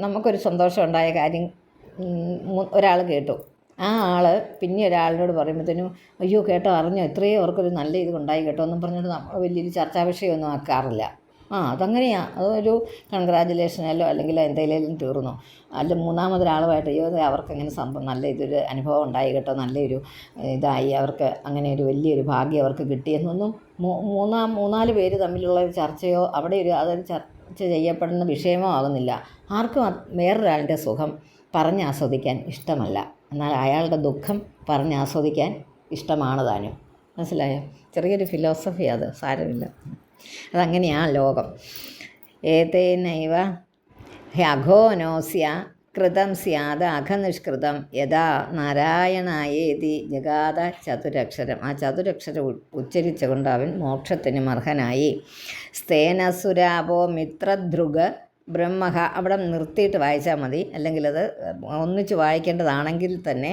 നമുക്കൊരു സന്തോഷം ഉണ്ടായ കാര്യം ഒരാൾ കേട്ടു, ആ ആൾ പിന്നെ ഒരാളിനോട് പറയുമ്പോഴത്തേനും അയ്യോ കേട്ടോ അറിഞ്ഞോ ഇത്രയും അവർക്കൊരു നല്ല ഇത് ഉണ്ടായി കേട്ടോ എന്നും പറഞ്ഞിട്ട് നമ്മൾ വലിയൊരു ചർച്ചാ വിഷയമൊന്നും ആക്കാറില്ല. അതങ്ങനെയാണ്. അതൊരു കൺഗ്രാജുലേഷനല്ലോ അല്ലെങ്കിൽ എന്തെങ്കിലും തീർന്നു. അല്ല മൂന്നാമതൊരാളുമായിട്ട് അയ്യോ അവർക്കങ്ങനെ നല്ല ഇതൊരു അനുഭവം ഉണ്ടായി കേട്ടോ, നല്ലൊരു ഇതായി അവർക്ക്, അങ്ങനെ ഒരു വലിയൊരു ഭാഗ്യം അവർക്ക് കിട്ടിയെന്നൊന്നും മൂന്നാല് പേര് തമ്മിലുള്ള ഒരു ചർച്ചയോ അവിടെ അതൊരു ചർച്ച ചെയ്യപ്പെടുന്ന വിഷയമോ ആകുന്നില്ല. ആർക്കും വേറൊരാളുടെ സുഖം പറഞ്ഞാസ്വദിക്കാൻ ഇഷ്ടമല്ല. എന്നാൽ അയാളുടെ ദുഃഖം പറഞ്ഞാസ്വദിക്കാൻ ഇഷ്ടമാണ് താനും. മനസ്സിലായോ? ചെറിയൊരു ഫിലോസഫി, അത് സാരമില്ല. അതങ്ങനെയാണ് ലോകം. ഏതേനൈവ ഹ്യഘോനോസ്യ കൃതം സ്യാദ അഘനിഷ്കൃതം യഥാ നാരായണായേതി ജഗാത ചതുരക്ഷരം. ആ ചതുരക്ഷരം ഉച്ചരിച്ചുകൊണ്ട് അവൻ മോക്ഷത്തിനും അർഹനായി. സ്തേനസുരാപോ മിത്രധൃഗ് ബ്രഹ്മഹ. അവിടെ നിർത്തിയിട്ട് വായിച്ചാൽ മതി, അല്ലെങ്കിൽ അത് ഒന്നിച്ച് വായിക്കേണ്ടതാണെങ്കിൽ തന്നെ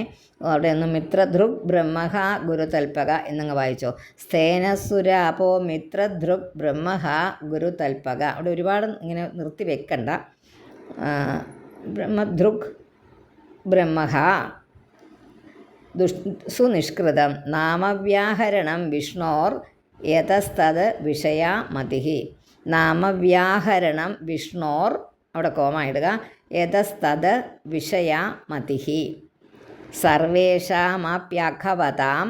അവിടെ ഒന്ന് മിത്രധൃഗ് ബ്രഹ്മഹ ഗുരുതൽപക എന്നങ്ങ് വായിച്ചോ. സ്തേനസുരാപോ മിത്രധൃഗ് ബ്രഹ്മഹ ഗുരുതൽപക. അവിടെ ഒരുപാട് ഇങ്ങനെ നിർത്തി വെക്കണ്ട. ബ്രഹ്മധൃഗ് ബ്രഹ്മഹ സുനിഷ്കൃതം നാമവ്യാഹരണം വിഷ്ണോർ യതസ്തത് വിഷയാ മതിഃ. നാമവ്യാഹരണം വിഷ്ണോർ അവിടെ കോമ ഇടുക. യതസ്തത് വിഷയ മതിഹി സർവേഷാമപ്യഖവതാം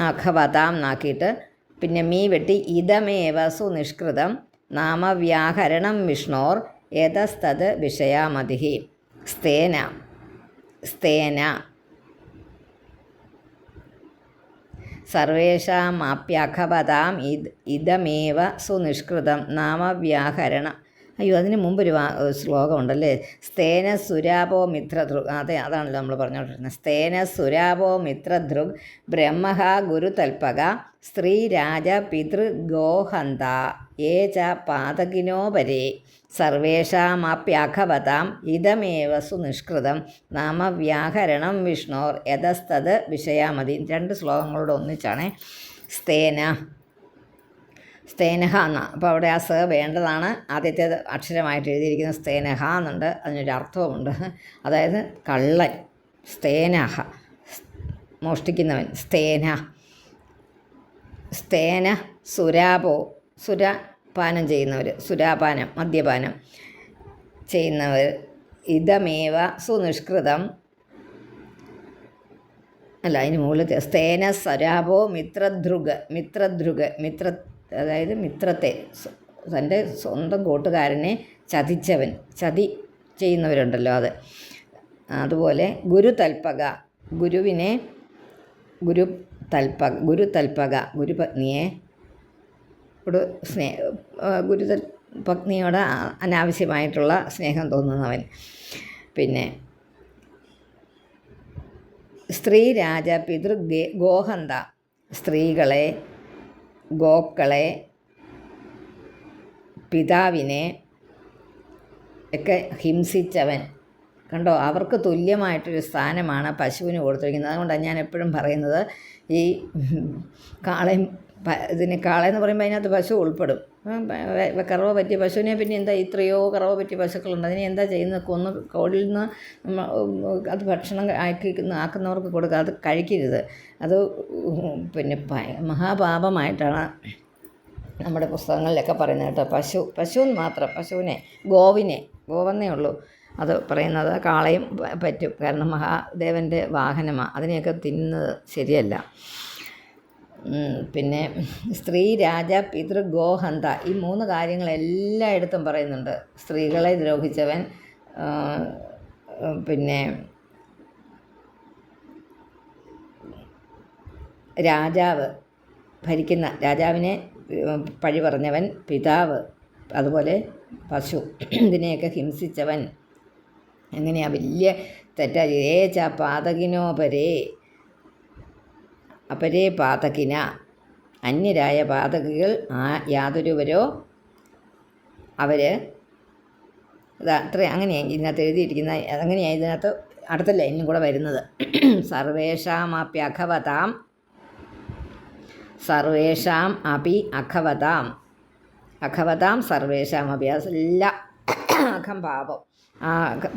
അഖവതാം എന്നാക്കിയിട്ട് പിന്നെ മീ വെട്ടി ഇതമേവ സുനിഷ്കൃതം നാമവ്യാഹരണം വിഷ്ണോർ യതസ്തത് വിഷയാമതിഹി സ്തേന സ്തേന സർവേഷാമപ്യഖവതാം ഇതമേവ സുനിഷ്കൃതം നാമവ്യാഹരണം. അയ്യോ, അതിന് മുമ്പൊരു ശ്ലോകമുണ്ടല്ലേ. സ്തേന സുരാപോ മിത്രധൃഗ്. അതാണല്ലോ നമ്മൾ പറഞ്ഞുകൊണ്ടിരുന്നത്. സ്തേന സുരാപോ മിത്രധൃഗ് ബ്രഹ്മ ഗുരുതൽപക സ്ത്രീ രാജ പിതൃ ഗോഹന്ത ഏ ച പാതകിനോപരേ സർവേഷാമപ്യഖവതാം ഇതമേവ സുനിഷ്കൃതം നാമവ്യാഹരണം വിഷ്ണോർ യതസ്തത് വിഷയാമതി. 2 ശ്ലോകങ്ങളോട് ഒന്നിച്ചാണ്. സ്തേന സ്തേനഹ എന്ന. അപ്പോൾ അവിടെ ആ സ വേണ്ടതാണ്. ആദ്യത്തെ അക്ഷരമായിട്ട് എഴുതിയിരിക്കുന്ന സ്തേനഹ എന്നുണ്ട്. അതിനൊരു അർത്ഥവുമുണ്ട്. അതായത് കള്ളൻ. സ്തേനഹ മോഷ്ടിക്കുന്നവൻ. സ്തേന സ്തേന സുരാപോ സുരപാനം ചെയ്യുന്നവർ, സുരാപാനം മദ്യപാനം ചെയ്യുന്നവർ. ഇതമേവ സുനിഷ്കൃതം അല്ല, അതിന് മുകളിൽ സ്തേന സരാപോ മിത്ര അതായത് മിത്രത്തെ, തൻ്റെ സ്വന്തം കൂട്ടുകാരനെ ചതിച്ചവൻ, ചതി ചെയ്യുന്നവരുണ്ടല്ലോ അത്. അതുപോലെ ഗുരുതൽപക ഗുരുവിനെ ഗുരുതൽപക ഗുരുപത്നിയെ ഗുരുപത്നിയോട് അനാവശ്യമായിട്ടുള്ള സ്നേഹം തോന്നുന്നവൻ. പിന്നെ സ്ത്രീ രാജ പിതൃ ഗോഹന്ത സ്ത്രീകളെ, ഗോക്കളെ, പിതാവിനെ ഒക്കെ ഹിംസിച്ചവൻ. കണ്ടോ, അവർക്ക് തുല്യമായിട്ടൊരു സ്ഥാനമാണ് പശുവിന് കൊടുത്തിരിക്കുന്നത്. അതുകൊണ്ടാണ് ഞാൻ എപ്പോഴും പറയുന്നത് ഈ കാളയും കാളയെന്ന് പറയുമ്പോൾ അതിനകത്ത് പശു ഉൾപ്പെടും. കറവ പറ്റിയ പശുവിനെ പിന്നെ എന്താ, ഇത്രയോ കറവ പറ്റിയ പശുക്കളുണ്ട്, അതിനെ എന്താ ചെയ്യുന്നത്? കൊന്ന് കോഴിയിൽ നിന്ന് അത് ഭക്ഷണം ആക്കുന്നവർക്ക് കൊടുക്കുക, അത് കഴിക്കരുത്. അത് പിന്നെ മഹാപാപമായിട്ടാണ് നമ്മുടെ പുസ്തകങ്ങളിലൊക്കെ പറയുന്നത് കേട്ടോ. പശുവിന് മാത്രം, ഗോവെന്നേ ഉള്ളൂ അത് പറയുന്നത്. കാളയും പറ്റും, കാരണം മഹാദേവൻ്റെ വാഹനമാണ്, അതിനെയൊക്കെ തിന്നുന്നത് ശരിയല്ല. പിന്നെ സ്ത്രീ രാജ പിതൃ ഗോഹന്ത, ഈ 3 കാര്യങ്ങൾ എല്ലായിടത്തും പറയുന്നുണ്ട്. സ്ത്രീകളെ ദ്രോഹിച്ചവൻ, പിന്നെ രാജാവ്, ഭരിക്കുന്ന രാജാവിനെ പഴി പറഞ്ഞവൻ, പിതാവ്, അതുപോലെ പശു, ഇതിനെയൊക്കെ ഹിംസിച്ചവൻ. എങ്ങനെയാ വലിയ തെറ്റാ. ഏ ച പാതകിനോപരേ അപരേ പാതകിന, അന്യരായ പാതകികൾ യാതൊരുവരോ അവർ. അങ്ങനെയാണ് ഇതിനകത്ത് എഴുതിയിരിക്കുന്ന. അങ്ങനെയാണ് ഇതിനകത്ത് അടുത്ത ലൈനും കൂടെ വരുന്നത്. സർവേഷാമപ്യഖവതാം സർവേഷാം അപി അഖവതാം അഖവതാം സർവേഷാം അപി, അതെല്ലാം അഖം പാപം, ആ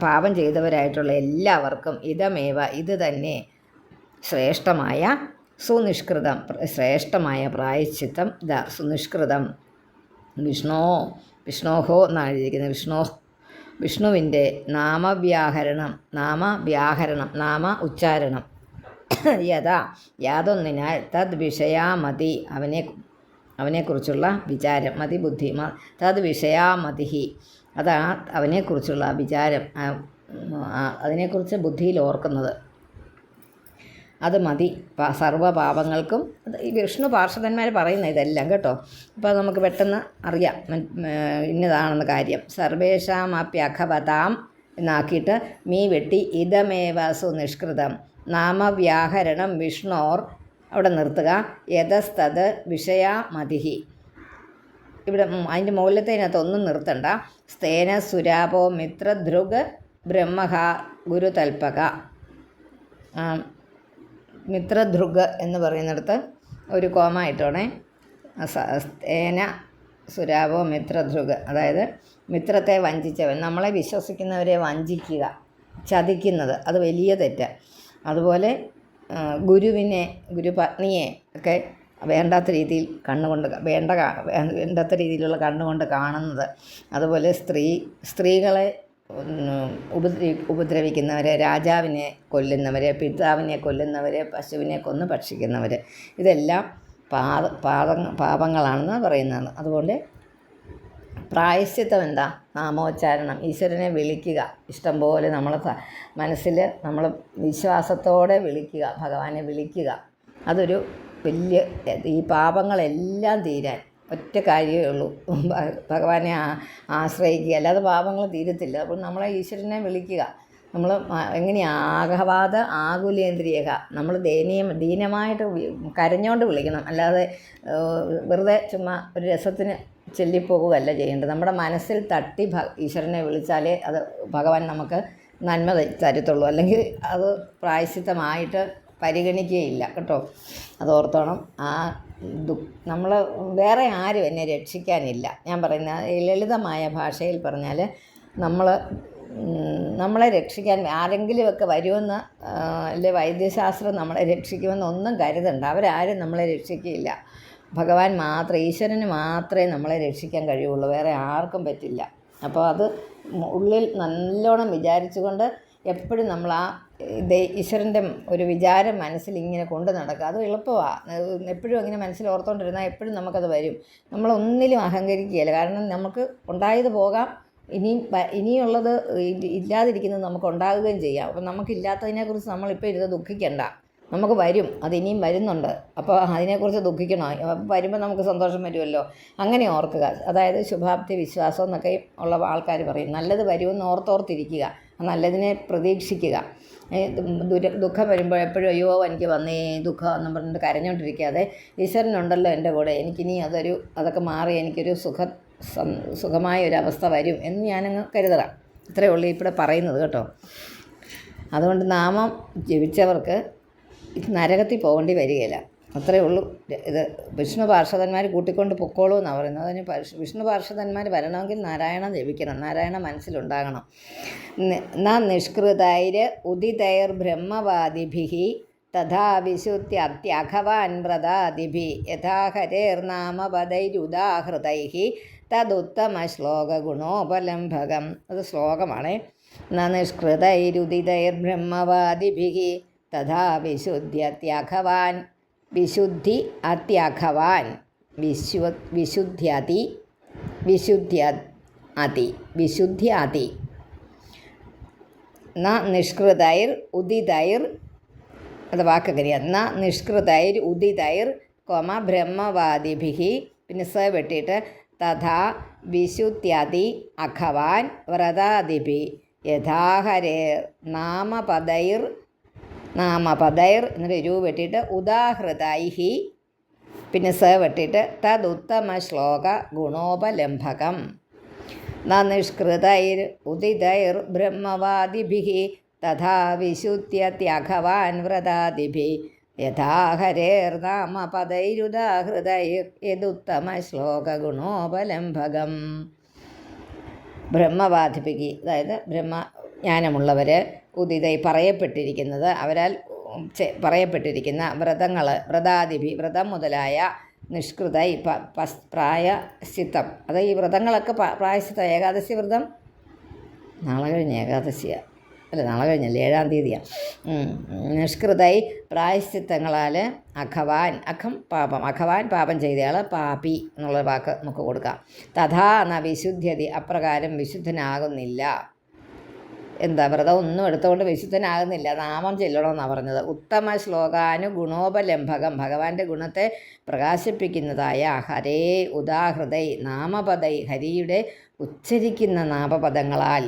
പാപം ചെയ്തവരായിട്ടുള്ള എല്ലാവർക്കും ഇതമേവ ഇത് തന്നെ ശ്രേഷ്ഠമായ സുനിഷ്കൃതം, ശ്രേഷ്ഠമായ പ്രായശ്ചിത്തം സുനിഷ്കൃതം വിഷ്ണോഹോ എന്നാണ് എഴുതിയിരിക്കുന്നത്. വിഷ്ണുവിൻ്റെ നാമവ്യാഹരണം നാമ ഉച്ചാരണം യാതൊന്നിനാൽ തദ് വിഷയാമതി അവനെക്കുറിച്ചുള്ള വിചാരം, മതി ബുദ്ധി, തദ് വിഷയാമതിഹി അതാ അവനെക്കുറിച്ചുള്ള വിചാരം, അതിനെക്കുറിച്ച് ബുദ്ധിയിൽ ഓർക്കുന്നത്, അത് മതി സർവ്വപാപങ്ങൾക്കും. ഈ വിഷ്ണു പാർഷദന്മാർ പറയുന്ന ഇതെല്ലാം കേട്ടോ. അപ്പോൾ നമുക്ക് പെട്ടെന്ന് അറിയാം ഇന്നതാണെന്ന് കാര്യം. സർവേഷാമപ്യഖവതാം എന്നാക്കിയിട്ട് മീ വെട്ടി ഇതമേവ സുനിഷ്കൃതം നാമവ്യാഹരണം വിഷ്ണോർ അവിടെ നിർത്തുക. യതസ്തത് വിഷയാമതിഹി. ഇവിടെ അതിൻ്റെ മുകളിലത്തേനകത്ത് ഒന്നും നിർത്തണ്ട. സ്തേന സുരാപോ മിത്രധൃഗ് ബ്രഹ്മഹ ഗുരുതൽപക. മിത്രധൃഗ് എന്ന് പറയുന്നിടത്ത് ഒരു കോമ ഇട്ടോണേ. സ്തേന സുരാപോ മിത്രധൃഗ്, അതായത് മിത്രത്തെ വഞ്ചിച്ചവൻ, നമ്മളെ വിശ്വസിക്കുന്നവരെ വഞ്ചിക്കുക, ചതിക്കുന്നത്, അത് വലിയ തെറ്റ്. അതുപോലെ ഗുരുപത്നിയെ ഒക്കെ വേണ്ടാത്ത രീതിയിൽ കണ്ണുകൊണ്ട് വേണ്ടാത്ത രീതിയിലുള്ള കണ്ണുകൊണ്ട് കാണുന്നത്. അതുപോലെ സ്ത്രീകളെ ഉപദ്രവിക്കുന്നവരെ, രാജാവിനെ കൊല്ലുന്നവരെ, പിതാവിനെ കൊല്ലുന്നവരെ, പശുവിനെ കൊന്ന് ഭക്ഷിക്കുന്നവർ, ഇതെല്ലാം പാപങ്ങളാണെന്ന് പറയുന്നതാണ്. അതുകൊണ്ട് പ്രായശ്ചിത്തം എന്താ? നാമോച്ചാരണം, ഈശ്വരനെ വിളിക്കുക. ഇഷ്ടംപോലെ നമ്മൾ മനസ്സിൽ നമ്മൾ വിശ്വാസത്തോടെ വിളിക്കുക, ഭഗവാനെ വിളിക്കുക. അതൊരു വലിയ, ഈ പാപങ്ങളെല്ലാം തീരാൻ ഒറ്റ കാര്യമേ ഉള്ളൂ, ഭഗവാനെ ആശ്രയിക്കുക. അല്ലാതെ പാപങ്ങൾ തീരത്തില്ല. അപ്പോൾ നമ്മളെ ഈശ്വരനെ വിളിക്കുക. നമ്മൾ എങ്ങനെയാകവാത ആകുലേന്ദ്രിയക, നമ്മൾ ദീനമായിട്ട് കരഞ്ഞുകൊണ്ട് വിളിക്കണം. അല്ലാതെ വെറുതെ ചുമ്മാ ഒരു രസത്തിന് ചൊല്ലിപ്പോകുകയല്ല ചെയ്യേണ്ടത്. നമ്മുടെ മനസ്സിൽ തട്ടി ഈശ്വരനെ വിളിച്ചാലേ അത് ഭഗവാൻ നമുക്ക് നന്മ തരത്തുള്ളൂ. അല്ലെങ്കിൽ അത് പ്രായശ്ചിത്തമായിട്ട് പരിഗണിക്കുകയില്ല കേട്ടോ. അതോർത്തോണം. നമ്മൾ വേറെ ആരും എന്നെ രക്ഷിക്കാനില്ല. ഞാൻ പറയുന്ന ലളിതമായ ഭാഷയിൽ പറഞ്ഞാൽ, നമ്മളെ രക്ഷിക്കാൻ ആരെങ്കിലുമൊക്കെ വരുമെന്ന്, അല്ലെ വൈദ്യശാസ്ത്രം നമ്മളെ രക്ഷിക്കുമെന്ന് ഒന്നും കരുതണ്ട. അവരാരും നമ്മളെ രക്ഷിക്കുകയില്ല. ഭഗവാൻ മാത്രം, ഈശ്വരന് മാത്രമേ നമ്മളെ രക്ഷിക്കാൻ കഴിയുള്ളൂ, വേറെ ആർക്കും പറ്റില്ല. അപ്പോൾ അത് ഉള്ളിൽ നല്ലോണം വിചാരിച്ചുകൊണ്ട് എപ്പോഴും നമ്മൾ ഈശ്വരൻ്റെ ഒരു വിചാരം മനസ്സിൽ ഇങ്ങനെ കൊണ്ട് നടക്കുക. അത് എളുപ്പമാണ്. എപ്പോഴും ഇങ്ങനെ മനസ്സിൽ ഓർത്തുകൊണ്ടിരുന്നാൽ എപ്പോഴും നമുക്കത് വരും. നമ്മളൊന്നിലും അഹങ്കരിക്കുകയില്ല. കാരണം നമുക്ക് ഉണ്ടായത് പോകാം, ഇനിയുള്ളത് ഇല്ലാതിരിക്കുന്നത് നമുക്ക് ഉണ്ടാകുകയും ചെയ്യാം. അപ്പം നമുക്കില്ലാത്തതിനെക്കുറിച്ച് നമ്മളിപ്പോൾ ഇരുന്ന് ദുഃഖിക്കണ്ട. നമുക്ക് വരും, അതിനിയും വരുന്നുണ്ട്. അപ്പോൾ അതിനെക്കുറിച്ച് ദുഃഖിക്കണോ? വരുമ്പോൾ നമുക്ക് സന്തോഷം വരുമല്ലോ. അങ്ങനെ ഓർക്കുക. അതായത് ശുഭാപ്തി വിശ്വാസം എന്നൊക്കെ ഉള്ള ആൾക്കാർ പറയും. നല്ലത് വരുമെന്ന് ഓർത്തിരിക്കുക, നല്ലതിനെ പ്രതീക്ഷിക്കുക. ദുഃഖം വരുമ്പോൾ എപ്പോഴും അയ്യോ എനിക്ക് വന്നേ ദുഃഖം എന്നും പറഞ്ഞിട്ട് കരഞ്ഞുകൊണ്ടിരിക്കാതെ, ഈശ്വരനുണ്ടല്ലോ എൻ്റെ കൂടെ, എനിക്കിനി അതൊക്കെ മാറി എനിക്കൊരു സുഖമായ ഒരു അവസ്ഥ വരും എന്ന് ഞാനങ്ങ് കരുതുക. ഇത്രയേ ഉള്ളൂ ഇവിടെ പറയുന്നത് കേട്ടോ. അതുകൊണ്ട് നാമം ജപിച്ചവർക്ക് നരകത്തിൽ പോകേണ്ടി വരികയില്ല. അത്രയേ ഉള്ളൂ. ഇത് വിഷ്ണു പാർഷദന്മാർ കൂട്ടിക്കൊണ്ട് പൊക്കോളൂ എന്നാണ് പറയുന്നത്. അതിന് വിഷ്ണു പാർഷദന്മാർ വരണമെങ്കിൽ നാരായണ ജപിക്കണം, നാരായണ മനസ്സിലുണ്ടാകണം. നിഷ്കൃതൈര് ഉദിതൈർ ബ്രഹ്മവാദിഭിഃ തഥാ വിശുദ്ധ്യത്യഘവാൻ വ്രതാദിഭിഃ യഥാ ഹരേർനാമപദൈരുദാഹൃതൈഃ തദുത്തമ ശ്ലോക ഗുണോപലംഭകം. അത് ശ്ലോകമാണ്. നിഷ്കൃതൈരുദിതൈർ ബ്രഹ്മവാദിഭിഃ തഥാ വിശുദ്ധി അത്യഘവാൻ വിശുദ്ധ്യതി നിഷ്കൃതൈർ ഉദിതൈർ, അത് വാക്കറിയാം. നിഷ്കൃതൈർ ഉദിതൈർ ബ്രഹ്മവാദിഭിഃ, പിന്നെ സ വെട്ടിയിട്ട് തഥാ വിശുദ്ധ്യതി അഘവാൻ വ്രതാദിഭിഃ യഥാഹരേർ നാമപദൈർ എന്നിട്ട് രൂ വെട്ടിയിട്ട് ഉദാഹൃതൈഹി, പിന്നെ സ വെട്ടിയിട്ട് തദുത്തമ ശ്ലോക ഗുണോപലംഭകം. നിഷ്കൃതൈർ ഉദിതൈർ ബ്രഹ്മവാദിഭിഃ തഥാ വിശുദ്ധ്യത്യഘവാൻ വ്രതാദിഭിഃ യഥാ ഹരേർനാമപദൈരുദാഹൃതൈർ യദുത്തമ ശ്ലോക ഗുണോപലംഭകം. ബ്രഹ്മവാദിഭിഃ, അതായത് ബ്രഹ്മജ്ഞാനമുള്ളവർ, ഉദിതൈ പറയപ്പെട്ടിരിക്കുന്നത്, അവരാൽ പറയപ്പെട്ടിരിക്കുന്ന വ്രതാദിഭി വ്രതം മുതലായ നിഷ്കൃതൈ പ്രായശ്ചിത്തം. അത് ഈ വ്രതങ്ങളൊക്കെ പ്രായശ്ചിത്തം. ഏകാദശി വ്രതം നാളെ കഴിഞ്ഞ് ഏകാദശിയാണ്, അല്ല നാളെ കഴിഞ്ഞല്ലേ, 7-ാം തീയതിയാണ്. നിഷ്കൃതൈ പ്രായശ്ചിത്തങ്ങളാൽ അഘവാൻ പാപം ചെയ്തയാൾ പാപി എന്നുള്ള വാക്ക് നമുക്ക് കൊടുക്കാം. തഥാ വിശുദ്ധ്യതി, അപ്രകാരം വിശുദ്ധനാകുന്നില്ല. എന്താ വ്രതം ഒന്നും എടുത്തുകൊണ്ട് വിശുദ്ധനാകുന്നില്ല, നാമം ചെല്ലണമെന്നാണ് പറഞ്ഞത്. ഉത്തമ ശ്ലോകാനുഗുണോപലംഭകം, ഭഗവാന്റെ ഗുണത്തെ പ്രകാശിപ്പിക്കുന്നതായ ഹരേ ഉദാഹൃതൈ നാമപദൈ, ഹരിയുടെ ഉച്ചരിക്കുന്ന നാമപദങ്ങളാൽ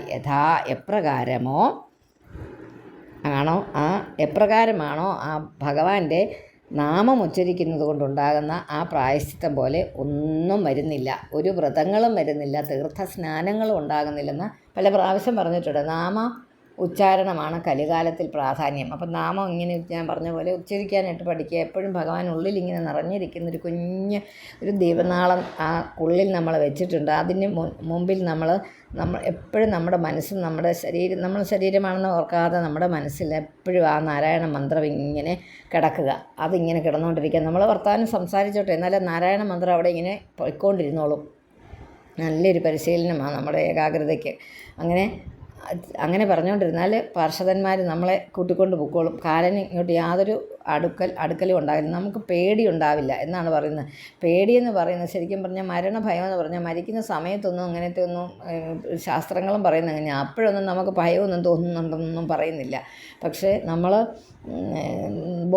എപ്രകാരമാണോ ആ ഭഗവാന്റെ നാമം ഉച്ചരിക്കുന്നത് കൊണ്ടുണ്ടാകുന്ന ആ പ്രായശ്ചിത്തം പോലെ ഒന്നും വരുന്നില്ല. ഒരു വ്രതങ്ങളും വരുന്നില്ല, തീർത്ഥസ്നാനങ്ങളും ഉണ്ടാകുന്നില്ലെന്ന് പല പ്രാവശ്യം പറഞ്ഞിട്ടുണ്ട്. ഉച്ചാരണമാണ് കലികാലത്തിൽ പ്രാധാന്യം. അപ്പം നാമം ഇങ്ങനെ ഞാൻ പറഞ്ഞ പോലെ ഉച്ചരിക്കാനായിട്ട് പഠിക്കുക. എപ്പോഴും ഭഗവാൻ ഉള്ളിൽ ഇങ്ങനെ നിറഞ്ഞിരിക്കുന്നൊരു കുഞ്ഞ് ഒരു ദൈവനാളം ആ ഉള്ളിൽ നമ്മൾ വെച്ചിട്ടുണ്ട്. അതിന് മുമ്പിൽ നമ്മൾ എപ്പോഴും നമ്മുടെ മനസ്സും നമ്മുടെ ശരീരമാണെന്ന് ഓർക്കാതെ നമ്മുടെ മനസ്സിൽ എപ്പോഴും ആ നാരായണ മന്ത്രം ഇങ്ങനെ കിടക്കുക. അതിങ്ങനെ കിടന്നുകൊണ്ടിരിക്കുക. നമ്മൾ വർത്തമാനം സംസാരിച്ചോട്ടെ, എന്നാലും നാരായണ മന്ത്രം അവിടെ ഇങ്ങനെ പോയിക്കൊണ്ടിരുന്നോളും. നല്ലൊരു പരിശീലനമാണ് നമ്മുടെ ഏകാഗ്രതയ്ക്ക്. അങ്ങനെ പറഞ്ഞുകൊണ്ടിരുന്നാൽ പാർഷദന്മാർ നമ്മളെ കൂട്ടിക്കൊണ്ട് പൊക്കോളും. കാലന് ഇങ്ങോട്ട് യാതൊരു അടുക്കലും ഉണ്ടാകില്ല. നമുക്ക് പേടി ഉണ്ടാവില്ല എന്നാണ് പറയുന്നത്. പേടിയെന്ന് പറയുന്നത് ശരിക്കും പറഞ്ഞാൽ മരണഭയം എന്ന് പറഞ്ഞാൽ മരിക്കുന്ന സമയത്തൊന്നും അങ്ങനത്തെ ഒന്നും ശാസ്ത്രങ്ങളും പറയുന്നത് അങ്ങനെയാണ്. അപ്പോഴൊന്നും നമുക്ക് ഭയമൊന്നും തോന്നുന്നുണ്ടെന്നൊന്നും പറയുന്നില്ല. പക്ഷേ നമ്മൾ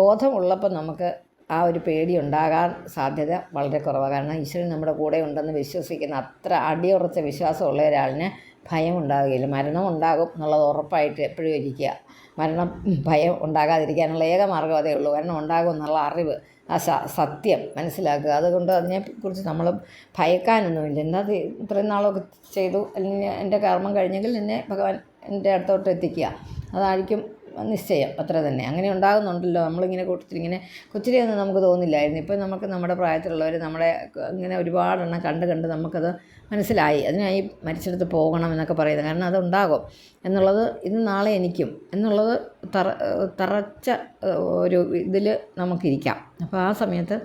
ബോധമുള്ളപ്പോൾ നമുക്ക് ആ ഒരു പേടി ഉണ്ടാകാൻ സാധ്യത വളരെ കുറവാണ്. കാരണം ഈശ്വരൻ നമ്മുടെ കൂടെ ഉണ്ടെന്ന് വിശ്വസിക്കുന്ന അത്ര അടിയുറച്ച വിശ്വാസമുള്ള ഒരാളിന് ഭയം ഉണ്ടാവുകയില്ല. മരണം ഉണ്ടാകും എന്നുള്ളത് ഉറപ്പായിട്ട് എപ്പോഴും ഇരിക്കുക. ഭയം ഉണ്ടാകാതിരിക്കാനുള്ള ഏക മാർഗ്ഗം അതേ ഉള്ളൂ. മരണം ഉണ്ടാകും എന്നുള്ള അറിവ്, ആ സത്യം മനസ്സിലാക്കുക. അതുകൊണ്ട് അതിനെക്കുറിച്ച് നമ്മൾ ഭയക്കാനൊന്നുമില്ല. എന്താ ഇത്രയും നാളൊക്കെ ചെയ്തു, അല്ലെങ്കിൽ എൻ്റെ കർമ്മം കഴിഞ്ഞെങ്കിൽ എന്നെ ഭഗവാൻ എൻ്റെ അടുത്തോട്ട് എത്തിക്കുക, അതായിരിക്കും നിശ്ചയം. അത്ര തന്നെ. അങ്ങനെ ഉണ്ടാകുന്നുണ്ടല്ലോ. നമ്മളിങ്ങനെ കൂട്ടത്തിലിങ്ങനെ കൊച്ചിലെയൊന്നും നമുക്ക് തോന്നില്ലായിരുന്നു. ഇപ്പം നമുക്ക് നമ്മുടെ പ്രായത്തിലുള്ളവർ നമ്മുടെ ഇങ്ങനെ ഒരുപാടെണ്ണം കണ്ട് നമുക്കത് മനസ്സിലായി. അതിനായി മരിച്ചെടുത്ത് പോകണം എന്നൊക്കെ പറയുന്നത്. കാരണം അതുണ്ടാകും എന്നുള്ളത് ഇന്ന് നാളെ എനിക്കും എന്നുള്ളത് തറച്ച ഒരു ഇതിൽ നമുക്കിരിക്കാം. അപ്പോൾ ആ സമയത്ത്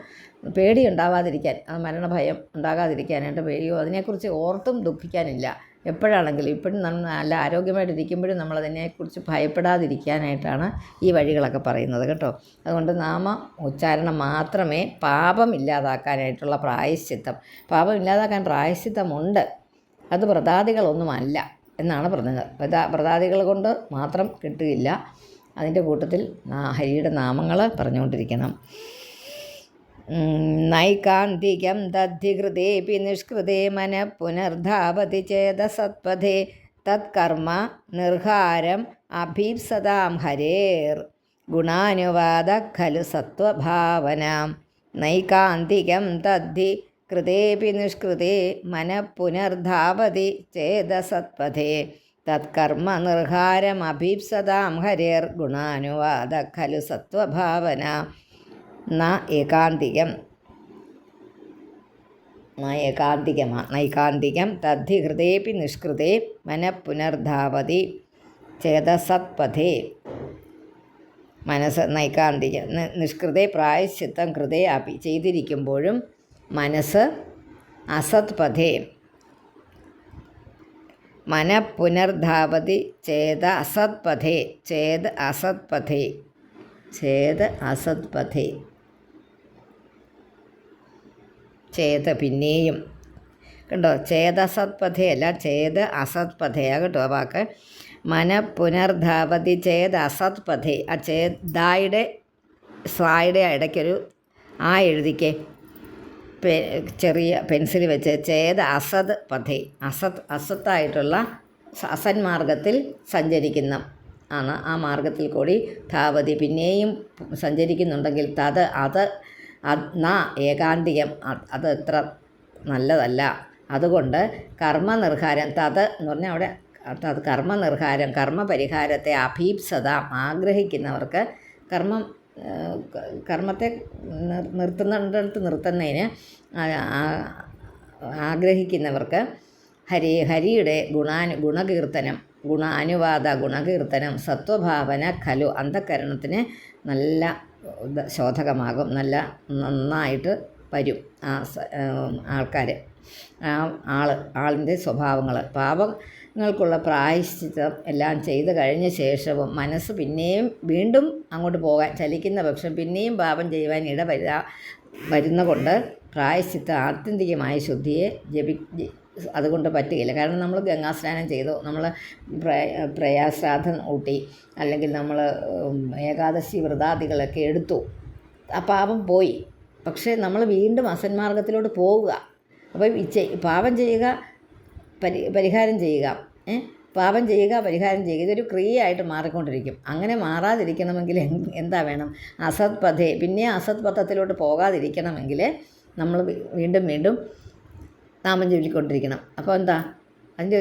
പേടി ഉണ്ടാവാതിരിക്കാൻ, അത് മരണഭയം ഉണ്ടാകാതിരിക്കാനായിട്ട് അതിനെക്കുറിച്ച് ഓർത്തും ദുഃഖിക്കാനില്ല. എപ്പോഴാണെങ്കിലും ഇപ്പോഴും നല്ല ആരോഗ്യമായിട്ടിരിക്കുമ്പോഴും നമ്മളതിനെക്കുറിച്ച് ഭയപ്പെടാതിരിക്കാനായിട്ടാണ് ഈ വഴികളൊക്കെ പറയുന്നത് കേട്ടോ. അതുകൊണ്ട് നാമ ഉച്ചാരണം മാത്രമേ പാപം ഇല്ലാതാക്കാനായിട്ടുള്ള പ്രായശ്ചിത്തം. പാപം ഇല്ലാതാക്കാൻ പ്രായശ്ചിത്തമുണ്ട്, അത് വ്രതാദികളൊന്നുമല്ല എന്നാണ് പറഞ്ഞത്. വ്രതാദികൾ കൊണ്ട് മാത്രം കിട്ടുകയില്ല. അതിൻ്റെ കൂട്ടത്തിൽ ഹരിയുടെ നാമങ്ങൾ പറഞ്ഞുകൊണ്ടിരിക്കണം. നൈകാന്തികം തദ്ധികൃതേപി നിഷ്കൃതേ മനഃ പുനർധാവതി ചേതസത്പഥേ തത്കർമ്മ നിർഹാരം അഭീപ്സതാം ഹരേർ ഗുണാനുവാദ ഖലു സത്വഭാവനാം. നൈകാന്തികം തദ്ധി കൃതേപി നിഷ്കൃതേ മനഃ പുനർധാവതി ചേതസത്പഥേ തത്കർമ്മ നിർഹാരം അഭീപ്സതാം ഹരേർ ഗുണാനുവാദ ഖലു സത്വഭാവനാം. നൈകാന്തികം തദ്ധി ഹൃദയേപി നിഷ്കൃതേ മനഃപുനർധാവതി ചേതസത്പഥേ. മനസ്സ് നൈകാന്തികം നിഷ്കൃതേ പ്രായശ്ചിത്തം കൃതേ അപി ചെയ്തിരിക്കുമ്പോഴും മനസ്സ് അസത്പഥേ മനഃപുനർധാവതി ചേത അസത്പഥേ ചേത പിന്നെയും കണ്ടോ, ചേതസത്പഥയല്ല ചേത് അസത്പഥയാ കേട്ടോ ആ വാക്ക്. മനഃപുനർധാവതി ചേത് അസത്പഥേ. ആ ചേതായുടെ സ്വായുടെ ഇടയ്ക്കൊരു ആ എഴുതിക്കേ, ചെറിയ പെൻസിൽ വെച്ച്. ചേത് അസത് പഥേ, അസത്തായിട്ടുള്ള അസന്മാർഗത്തിൽ സഞ്ചരിക്കുന്ന ആണ്. ആ മാർഗത്തിൽ കൂടി ധാവതി പിന്നെയും സഞ്ചരിക്കുന്നുണ്ടെങ്കിൽ അത് ഏകാന്തികം, അത് എത്ര നല്ലതല്ല. അതുകൊണ്ട് കർമ്മനിർഹാരം എന്ന് പറഞ്ഞാൽ അവിടെ അത് കർമ്മനിർഹാരം, കർമ്മപരിഹാരത്തെ അഭീപ്സത ആഗ്രഹിക്കുന്നവർക്ക്, കർമ്മത്തെ നിർത്തുന്നിടത്ത് നിർത്തുന്നതിന് ആഗ്രഹിക്കുന്നവർക്ക് ഹരിയുടെ ഗുണകീർത്തനം സത്വഭാവന ഖലു അന്ധകരണത്തിന് നല്ല ശോധകമാകും. നന്നായിട്ട് വരും ആൾക്കാർ, ആളിൻ്റെ സ്വഭാവങ്ങൾ. പാപങ്ങൾക്കുള്ള പ്രായശ്ചിത്തം എല്ലാം ചെയ്ത് കഴിഞ്ഞ ശേഷവും മനസ്സ് പിന്നെയും വീണ്ടും അങ്ങോട്ട് പോകാൻ ചലിക്കുന്ന പക്ഷം പിന്നെയും പാപം ചെയ്യുവാൻ വരുന്ന കൊണ്ട് പ്രായശ്ചിത്തം ആത്യന്തികമായ ശുദ്ധിയെ അതുകൊണ്ട് പറ്റുകയില്ല. കാരണം നമ്മൾ ഗംഗാസ്നാനം ചെയ്തു, നമ്മൾ പ്രയാശ്രാദ്ധം ഊട്ടി, അല്ലെങ്കിൽ നമ്മൾ ഏകാദശി വ്രതാദികളൊക്കെ എടുത്തു, ആ പാപം പോയി. പക്ഷേ നമ്മൾ വീണ്ടും അസന്മാർഗത്തിലോട്ട് പോവുക. അപ്പോൾ പാപം ചെയ്യുക, പരിഹാരം ചെയ്യുക, പാപം ചെയ്യുക, പരിഹാരം ചെയ്യുക, ഇതൊരു ക്രിയയായിട്ട് മാറിക്കൊണ്ടിരിക്കും. അങ്ങനെ മാറാതിരിക്കണമെങ്കിൽ എന്താ വേണം? അസത്പഥേ, പിന്നെ അസത്പഥത്തിലോട്ട് പോകാതിരിക്കണമെങ്കിൽ നമ്മൾ വീണ്ടും നാമം ചൊല്ലിക്കൊണ്ടിരിക്കണം. അപ്പോൾ എന്താ അതിൻ്റെ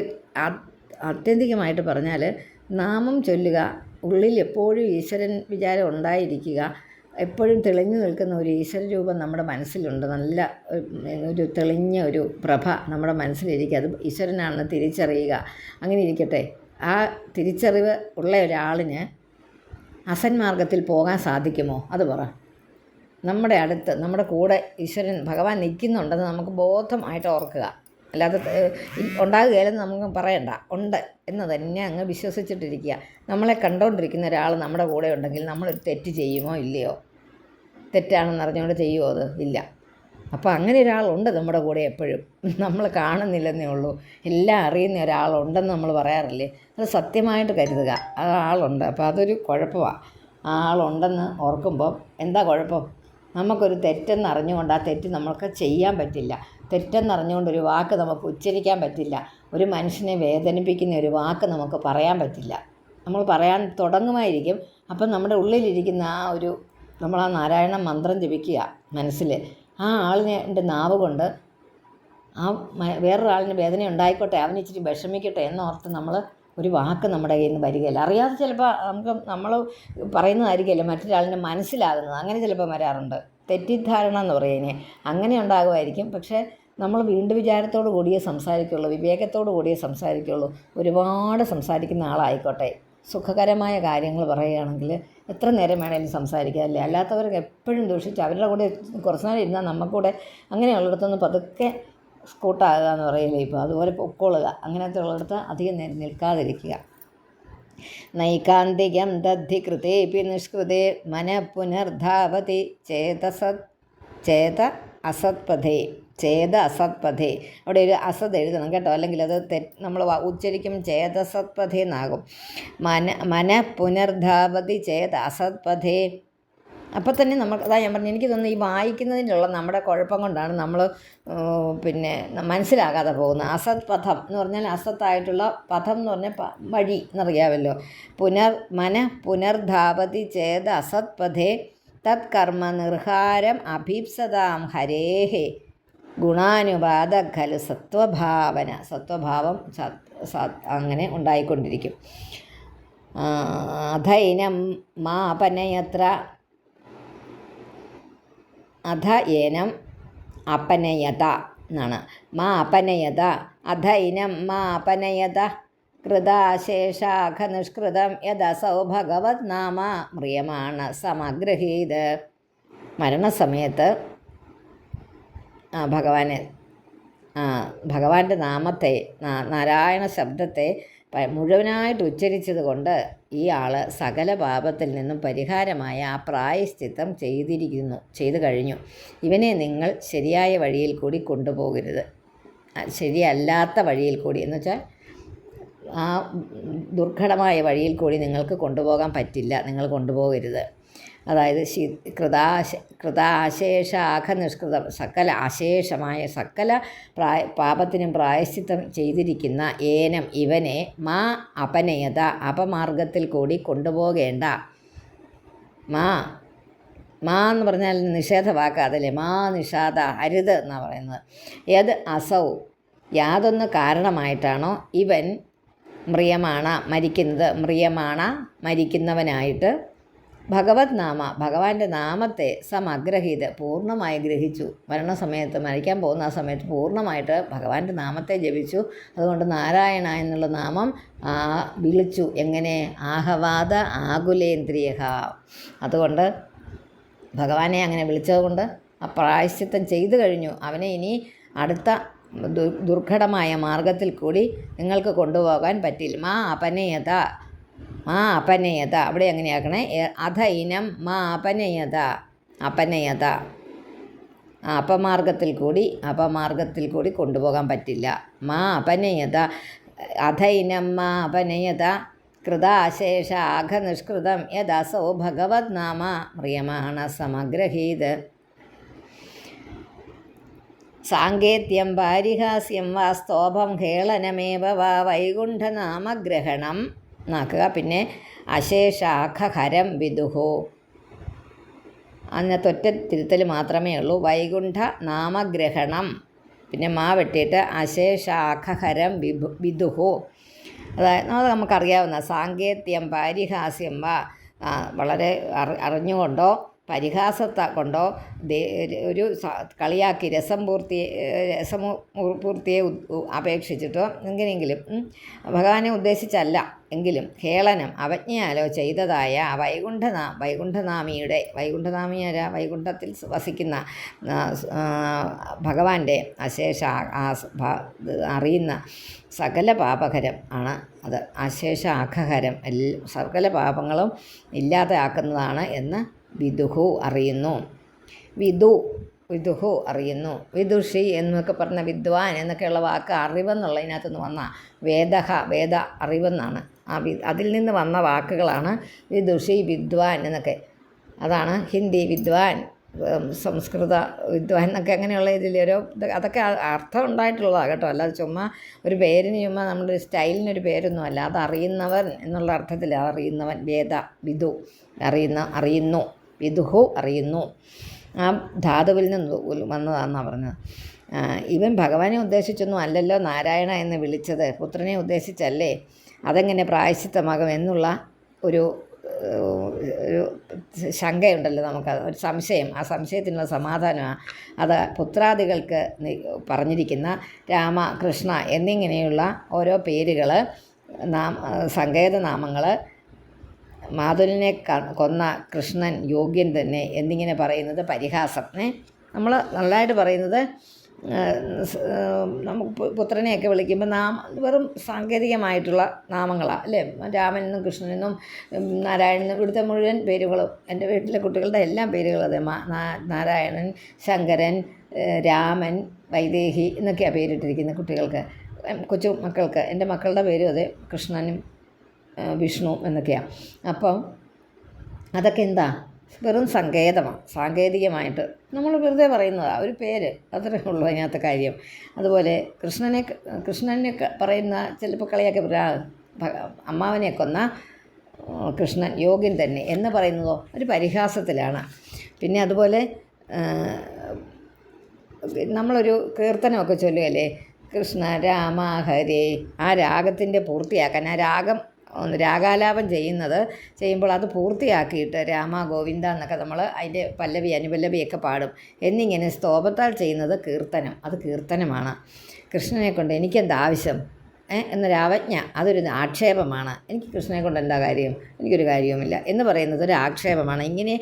ആത്യന്തികമായിട്ട് പറഞ്ഞാൽ നാമം ചൊല്ലുക, ഉള്ളിൽ എപ്പോഴും ഈശ്വരൻ വിചാരം ഉണ്ടായിരിക്കുക. എപ്പോഴും തെളിഞ്ഞു നിൽക്കുന്ന ഒരു ഈശ്വര രൂപം നമ്മുടെ മനസ്സിലുണ്ട്. നല്ല ഒരു തെളിഞ്ഞ ഒരു പ്രഭ നമ്മുടെ മനസ്സിലിരിക്കുക. അത് ഈശ്വരനാണെന്ന് തിരിച്ചറിയുക. അങ്ങനെ ഇരിക്കട്ടെ. ആ തിരിച്ചറിവ് ഉള്ള ഒരാളിന് അസന്മാർഗത്തിൽ പോകാൻ സാധിക്കുമോ? അത് പറ. നമ്മുടെ അടുത്ത്, നമ്മുടെ കൂടെ ഈശ്വരൻ ഭഗവാൻ നിൽക്കുന്നുണ്ടെന്ന് നമുക്ക് ബോധമായിട്ട് ഓർക്കുക. അല്ലാതെ ഉണ്ടാകുകയില്ലെന്ന് നമുക്ക് പറയണ്ട, ഉണ്ട് എന്ന് തന്നെ അങ്ങ് വിശ്വസിച്ചിട്ടിരിക്കുക. നമ്മളെ കണ്ടുകൊണ്ടിരിക്കുന്ന ഒരാൾ നമ്മുടെ കൂടെ ഉണ്ടെങ്കിൽ നമ്മളൊരു തെറ്റ് ചെയ്യുമോ ഇല്ലയോ? തെറ്റാണെന്ന് അറിഞ്ഞുകൊണ്ട് ചെയ്യുമോ? അത് ഇല്ല. അപ്പോൾ അങ്ങനെ ഒരാളുണ്ട് നമ്മുടെ കൂടെ എപ്പോഴും. നമ്മൾ കാണുന്നില്ലെന്നേ ഉള്ളൂ. എല്ലാം അറിയുന്ന ഒരാളുണ്ടെന്ന് നമ്മൾ പറയാറില്ലേ? അത് സത്യമായിട്ട് കരുതുക. ആ ആളുണ്ട്. അപ്പോൾ അതൊരു കുഴപ്പമാണ്. ആ ആളുണ്ടെന്ന് ഓർക്കുമ്പം എന്താ കുഴപ്പം? നമുക്കൊരു തെറ്റെന്ന് അറിഞ്ഞുകൊണ്ട് ആ തെറ്റ് നമ്മൾക്ക് ചെയ്യാൻ പറ്റില്ല. തെറ്റെന്നറിഞ്ഞുകൊണ്ട് ഒരു വാക്ക് നമുക്ക് ഉച്ചരിക്കാൻ പറ്റില്ല. ഒരു മനുഷ്യനെ വേദനിപ്പിക്കുന്ന ഒരു വാക്ക് നമുക്ക് പറയാൻ പറ്റില്ല. നമ്മൾ പറയാൻ തുടങ്ങുമായിരിക്കും. അപ്പം നമ്മുടെ ഉള്ളിലിരിക്കുന്ന ആ ഒരു നമ്മൾ ആ നാരായണ മന്ത്രം ജപിക്കുക മനസ്സിൽ. ആ ആളിൻ്റെ നാവ് കൊണ്ട് ആ വേറൊരാളിന് വേദന ഉണ്ടായിക്കോട്ടെ, അവനിച്ചിരി വിഷമിക്കട്ടെ എന്നോർത്ത് നമ്മൾ ഒരു വാക്ക് നമ്മുടെ കയ്യിൽ നിന്ന് വരികയില്ല. അറിയാതെ ചിലപ്പോൾ നമ്മൾ പറയുന്നതായിരിക്കില്ല മറ്റൊരാളിന് മനസ്സിലാകുന്നത്. അങ്ങനെ ചിലപ്പോൾ വരാറുണ്ട്. തെറ്റിദ്ധാരണ എന്ന് പറയുന്നതിനെ അങ്ങനെ ഉണ്ടാകുമായിരിക്കും. പക്ഷേ നമ്മൾ വീണ്ടും വിചാരത്തോടു കൂടിയേ സംസാരിക്കുകയുള്ളൂ, വിവേകത്തോടു കൂടിയേ സംസാരിക്കുകയുള്ളൂ. ഒരുപാട് സംസാരിക്കുന്ന ആളായിക്കോട്ടെ, സുഖകരമായ കാര്യങ്ങൾ പറയുകയാണെങ്കിൽ എത്ര നേരം വേണമെങ്കിലും സംസാരിക്കുക, അല്ലേ? അല്ലാത്തവർക്ക് എപ്പോഴും ദൂഷിച്ച് അവരുടെ കൂടെ കുറച്ച് നേരം ഇരുന്നാൽ നമുക്കൂടെ അങ്ങനെയുള്ളിടത്തൊന്ന് പതുക്കെ സ്കൂട്ടാകുക എന്ന് പറയില്ലേ ഇപ്പോൾ, അതുപോലെ പൊക്കോളുക. അങ്ങനത്തെ ഉള്ളിടത്ത് അധികം നേരം നിൽക്കാതിരിക്കുക. നൈകാന്തികം ദദ്ധി കൃതേപി നിഷ്കൃതേ മന പുനർധാവതി ചേത അസത്പഥേ. അവിടെ ഒരു അസത് എഴുതണം കേട്ടോ, അല്ലെങ്കിൽ അത് നമ്മൾ ഉച്ചരിക്കും ചേതസത്പഥേ എന്നാകും. മന പുനർധാവതി അസത്പഥേ. അപ്പോൾ തന്നെ നമുക്ക് അതാ ഞാൻ പറഞ്ഞു, എനിക്ക് തോന്നുന്നു ഈ വായിക്കുന്നതിനുള്ള നമ്മുടെ കുഴപ്പം കൊണ്ടാണ് നമ്മൾ പിന്നെ മനസ്സിലാകാതെ പോകുന്നത്. അസത് പഥം എന്ന് പറഞ്ഞാൽ അസത്തായിട്ടുള്ള പഥം എന്ന് പറഞ്ഞാൽ വഴി എന്നറിയാമല്ലോ. പുനർധാവതി അസത് പഥേ തത് കർമ്മ നിർഹാരം അഭീപ്സതാം ഹരേഹേ ഗുണാനുപാത ഖലു സത്വഭാവന. സത്വഭാവം അങ്ങനെ ഉണ്ടായിക്കൊണ്ടിരിക്കും. അധൈനം മാപനയത്ര അധ ഏനം അപനയത എന്നാണ്. അപനയത അധൈനം അപനയത കൃതാശേഷാഖ നിഷ്കൃതം യദസൗ ഭഗവത് നാമ മ്രിയമാണ സമഗ്രഹീത്. മരണസമയത്ത് ഭഗവാന്റെ നാമത്തെ, നാരായണ ശബ്ദത്തെ മുഴുവനായിട്ട് ഉച്ചരിച്ചത് കൊണ്ട് ഈ ആൾ സകല പാപത്തിൽ നിന്നും പരിഹാരമായ ആ പ്രായശ്ചിത്തം ചെയ്തു കഴിഞ്ഞു. ഇവനെ നിങ്ങൾ ശരിയായ വഴിയിൽ കൂടി കൊണ്ടുപോകരുത്. ശരിയല്ലാത്ത വഴിയിൽ കൂടി എന്ന് വെച്ചാൽ ആ ദുർഘടമായ വഴിയിൽ കൂടി നിങ്ങൾക്ക് കൊണ്ടുപോകാൻ പറ്റില്ല, നിങ്ങൾ കൊണ്ടുപോകരുത്. അതായത് കൃതാശേഷാഖ നിഷ്കൃതം, സകല അശേഷമായ സകല പാപത്തിനും പ്രായശ്ചിത്തം ചെയ്തിരിക്കുന്ന ഏനം ഇവനെ അപനയത അപമാർഗത്തിൽ കൂടി കൊണ്ടുപോകേണ്ട. എന്ന് പറഞ്ഞാൽ നിഷേധ വാക്കാതല്ലേ, നിഷാദ അരുത് എന്നാണ് പറയുന്നത്. ഏത് അസൗ യാതൊന്ന് കാരണമായിട്ടാണോ ഇവൻ മരിക്കുന്നവനായിട്ട് ഭഗവത് നാമ ഭഗവാന്റെ നാമത്തെ സമഗ്രഹീത പൂർണ്ണമായി ഗ്രഹിച്ചു. മരണസമയത്ത് മരിക്കാൻ പോകുന്ന ആ സമയത്ത് പൂർണ്ണമായിട്ട് ഭഗവാന്റെ നാമത്തെ ജപിച്ചു. അതുകൊണ്ട് നാരായണ എന്നുള്ള നാമം വിളിച്ചു. എങ്ങനെ? ആഹവാദ ആകുലേന്ദ്രിയ. അതുകൊണ്ട് ഭഗവാനെ അങ്ങനെ വിളിച്ചതുകൊണ്ട് ആ പ്രായശ്ചിത്തം ചെയ്തു കഴിഞ്ഞു. അവനെ ഇനി അടുത്ത ദുർഘടമായ മാർഗത്തിൽ കൂടി നിങ്ങൾക്ക് കൊണ്ടുപോകാൻ പറ്റില്ല. അപനയത അവിടെ എങ്ങനെയാക്കണേ? അധൈനം അപനയത അപമാർഗത്തിൽ കൂടി കൊണ്ടുപോകാൻ പറ്റില്ല. അപനയത അധൈനം അപനയത കൃതാശേഷ ആഘ നിഷ്കൃതം യദസോ ഭഗവത് നാമ മ്രിയമാണ സമഗ്രഹീത്. സാങ്കേത്യം പാരിഹാസ്യം വാ സ്തോഭം ഹേളനമേവ വാ വൈകുണ്ഠനാമഗ്രഹണം എന്നാക്കുക. പിന്നെ അശേഷാഖഹരം വിദുഹോ, അന്നത്തെ ഒറ്റ തിരുത്തൽ മാത്രമേ ഉള്ളൂ. വൈകുണ്ഠ നാമഗ്രഹണം പിന്നെ വെട്ടിയിട്ട് അശേഷാഖഹരം വിദുഹോ. അതായത് അത് നമുക്കറിയാവുന്ന സാങ്കേത്യം പാരിഹാസ്യം വളരെ അറിഞ്ഞുകൊണ്ടോ പരിഹാസത്തെ കൊണ്ടോ ഒരു കളിയാക്കി രസപൂർത്തിയെ അപേക്ഷിച്ചിട്ടോ എങ്ങനെയെങ്കിലും ഭഗവാനെ ഉദ്ദേശിച്ചല്ല എങ്കിലും ഹേളനം അവജ്ഞയാലോ ചെയ്തതായ വൈകുണ്ഠനാമിയാര വൈകുണ്ഠത്തിൽ വസിക്കുന്ന ഭഗവാന്റെ അശേഷ അറിയുന്ന സകല പാപകരം ആണ് അത്. അശേഷ ആഖഹരം സകല പാപങ്ങളും ഇല്ലാതെ ആക്കുന്നതാണ് എന്ന് വിദുഹു അറിയുന്നു. വിദുഹു അറിയുന്നു. വിദുഷി എന്നൊക്കെ പറഞ്ഞ വിദ്വാൻ എന്നൊക്കെയുള്ള വാക്ക് അറിവെന്നുള്ളതിനകത്തുനിന്ന് വന്ന വേദ അറിവെന്നാണ്. അതിൽ നിന്ന് വന്ന വാക്കുകളാണ് വിദുഷി വിദ്വാൻ എന്നൊക്കെ. അതാണ് ഹിന്ദി വിദ്വാൻ, സംസ്കൃത വിദ്വാൻ എന്നൊക്കെ അങ്ങനെയുള്ള ഇതിലൊരു അതൊക്കെ അർത്ഥം ഉണ്ടായിട്ടുള്ളതാണ് കേട്ടോ. അല്ലാതെ ചുമ്മാ ഒരു പേരിന് ചുമ്മാ നമ്മുടെ ഒരു സ്റ്റൈലിനൊരു പേരൊന്നുമല്ല. അത് അറിയുന്നവൻ എന്നുള്ള അർത്ഥത്തിൽ അറിയുന്നവൻ. വിദു അറിയുന്നു. വിദുഹു അറിയുന്നു. ആ ധാതുവിൽ നിന്ന് വന്നതാണെന്നാണ് പറഞ്ഞത്. ഇവൻ ഭഗവാനെ ഉദ്ദേശിച്ചൊന്നും അല്ലല്ലോ നാരായണ എന്ന് വിളിച്ചത്, പുത്രനെ ഉദ്ദേശിച്ചല്ലേ, അതെങ്ങനെ പ്രായശ്ചിത്തമാകും എന്നുള്ള ഒരു ശങ്കയുണ്ടല്ലോ നമുക്ക്, ഒരു സംശയം. ആ സംശയത്തിനുള്ള സമാധാനമാണ് അത് പുത്രാദികൾക്ക് പറഞ്ഞിരിക്കുന്ന രാമ, കൃഷ്ണ എന്നിങ്ങനെയുള്ള ഓരോ പേരുകൾ, സങ്കേതനാമങ്ങൾ. മാതുലിനെ കൊന്ന കൃഷ്ണൻ യോഗ്യൻ തന്നെ എന്നിങ്ങനെ പറയുന്നത് പരിഹാസം. നമ്മൾ നല്ലതായിട്ട് പറയുന്നത് നമുക്ക് പുത്രനെയൊക്കെ വിളിക്കുമ്പോൾ വെറും സാങ്കേതികമായിട്ടുള്ള നാമങ്ങളാണ് അല്ലേ. രാമനെന്നും കൃഷ്ണനെന്നും നാരായണനും ഇവിടുത്തെ മുഴുവൻ പേരുകളും എൻ്റെ വീട്ടിലെ കുട്ടികളുടെ എല്ലാം പേരുകളും അതെ. നാരായണൻ, ശങ്കരൻ, രാമൻ, വൈദേഹി എന്നൊക്കെയാണ് പേരിട്ടിരിക്കുന്നത് കുട്ടികൾക്ക്, കൊച്ചു മക്കൾക്ക്. എൻ്റെ മക്കളുടെ പേരും അതെ, കൃഷ്ണനും വിഷ്ണു എന്നൊക്കെയാണ്. അപ്പം അതൊക്കെ എന്താ, വെറും സങ്കേതമാണ്. സാങ്കേതികമായിട്ട് നമ്മൾ വെറുതെ പറയുന്നതാണ് ഒരു പേര്, അത്രേ ഉള്ളൂ അതിനകത്ത് കാര്യം. അതുപോലെ കൃഷ്ണനെ പറയുന്ന ചിലപ്പോൾ കളിയൊക്കെ അമ്മാവനെ കൊന്ന കൃഷ്ണൻ യോഗ്യൻ തന്നെ എന്ന് പറയുന്നതോ ഒരു പരിഹാസത്തിലാണ്. പിന്നെ അതുപോലെ നമ്മളൊരു കീർത്തനമൊക്കെ ചൊല്ലുകയല്ലേ, കൃഷ്ണ രാമ ഹരേ. ആ രാഗത്തിൻ്റെ പൂർത്തിയാക്കാൻ, ആ രാഗാലാപം ചെയ്യുമ്പോൾ അത് പൂർത്തിയാക്കിയിട്ട് രാമ ഗോവിന്ദ എന്നൊക്കെ നമ്മൾ അതിൻ്റെ പല്ലവി അനുപല്ലവിയൊക്കെ പാടും. എന്നിങ്ങനെ സ്തോപത്താൽ ചെയ്യുന്നത് കീർത്തനം. അത് കീർത്തനമാണ്. കൃഷ്ണനെ കൊണ്ട് എനിക്കെന്താ ആവശ്യം എന്നൊരാവജ്ഞ, അതൊരു ആക്ഷേപമാണ്. എനിക്ക് കൃഷ്ണനെ കൊണ്ട് എന്താ കാര്യം, എനിക്കൊരു കാര്യവുമില്ല എന്ന് പറയുന്നത് ഒരു ആക്ഷേപമാണ്. ഇങ്ങനെ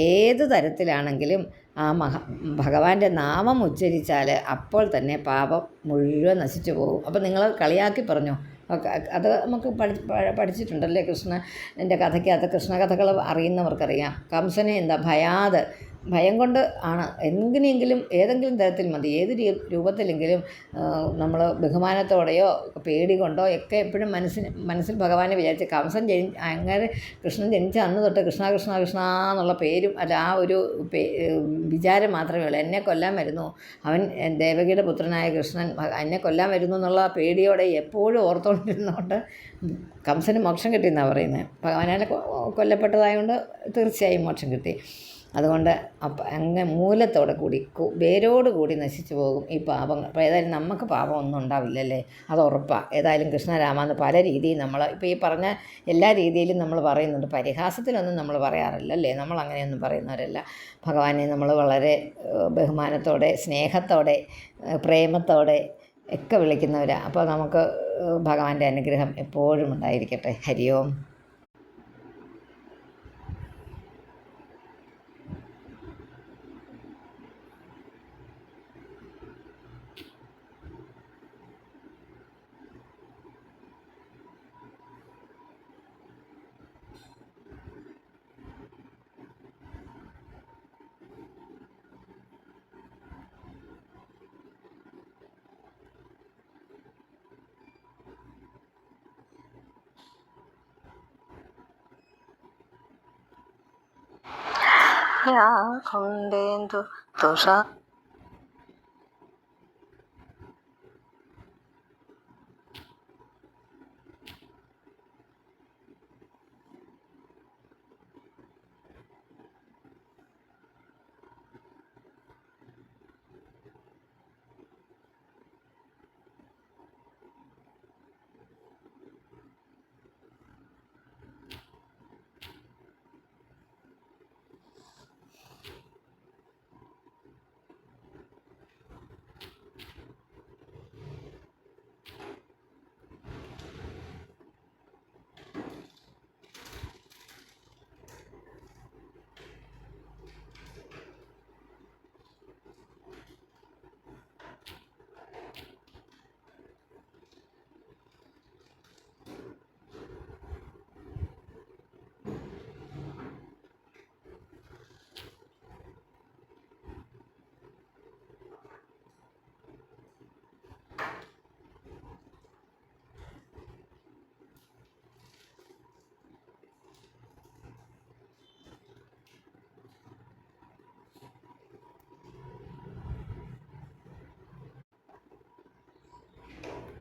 ഏത് തരത്തിലാണെങ്കിലും ആ ഭഗവാന്റെ നാമം ഉച്ചരിച്ചാൽ അപ്പോൾ തന്നെ പാപം മുഴുവൻ നശിച്ചു പോകും. അപ്പോൾ നിങ്ങൾ കളിയാക്കി പറഞ്ഞു, അത് നമുക്ക് പഠിച്ചിട്ടുണ്ടല്ലേ കൃഷ്ണൻ്റെ കഥയ്ക്കകത്ത്. കൃഷ്ണകഥകൾ അറിയുന്നവർക്കറിയാം. കംസനെ എന്താ ഭയം കൊണ്ട് ആണ്. എങ്ങനെയെങ്കിലും ഏതെങ്കിലും തരത്തിൽ മതി, ഏത് രൂപത്തിലെങ്കിലും നമ്മൾ ബഹുമാനത്തോടെയോ പേടി കൊണ്ടോ ഒക്കെ എപ്പോഴും മനസ്സിൽ ഭഗവാനെ വിചാരിച്ച് അങ്ങനെ കൃഷ്ണൻ ജനിച്ച അന്ന് തൊട്ട് കൃഷ്ണ കൃഷ്ണ കൃഷ്ണ എന്നുള്ള പേരും അല്ല, ആ ഒരു വിചാരം മാത്രമേ ഉള്ളൂ. എന്നെ കൊല്ലാൻ വരുന്നു, അവൻ ദേവകിയുടെ പുത്രനായ കൃഷ്ണൻ എന്നെ കൊല്ലാൻ വരുന്നു എന്നുള്ള പേടിയോടെ എപ്പോഴും ഓർത്തുകൊണ്ടിരുന്നതുകൊണ്ട് കംസന് മോക്ഷം കിട്ടിയെന്നാണ് പറയുന്നത്. ഭഗവാനെ കൊല്ലപ്പെട്ടതായതുകൊണ്ട് തീർച്ചയായും മോക്ഷം കിട്ടി. അതുകൊണ്ട് അങ്ങ് മൂലത്തോടെ കൂടി വേരോടുകൂടി നശിച്ചു പോകും ഈ പാപങ്ങൾ. അപ്പോൾ ഏതായാലും നമുക്ക് പാപമൊന്നും ഉണ്ടാവില്ലല്ലേ, അത് ഉറപ്പാണ്. ഏതായാലും കൃഷ്ണരാമെന്ന് പല രീതിയിൽ നമ്മൾ ഇപ്പോൾ ഈ പറഞ്ഞ എല്ലാ രീതിയിലും നമ്മൾ പറയുന്നുണ്ട്. പരിഹാസത്തിലൊന്നും നമ്മൾ പറയാറില്ലല്ലേ, നമ്മൾ അങ്ങനെയൊന്നും പറയുന്നവരല്ല. ഭഗവാനെ നമ്മൾ വളരെ ബഹുമാനത്തോടെ, സ്നേഹത്തോടെ, പ്രേമത്തോടെ ഒക്കെ വിളിക്കുന്നവരാണ്. അപ്പോൾ നമുക്ക് ഭഗവാന്റെ അനുഗ്രഹം എപ്പോഴും ഉണ്ടായിരിക്കട്ടെ. ഹരി ഓം. കൊണ്ടേന്തു തുഷ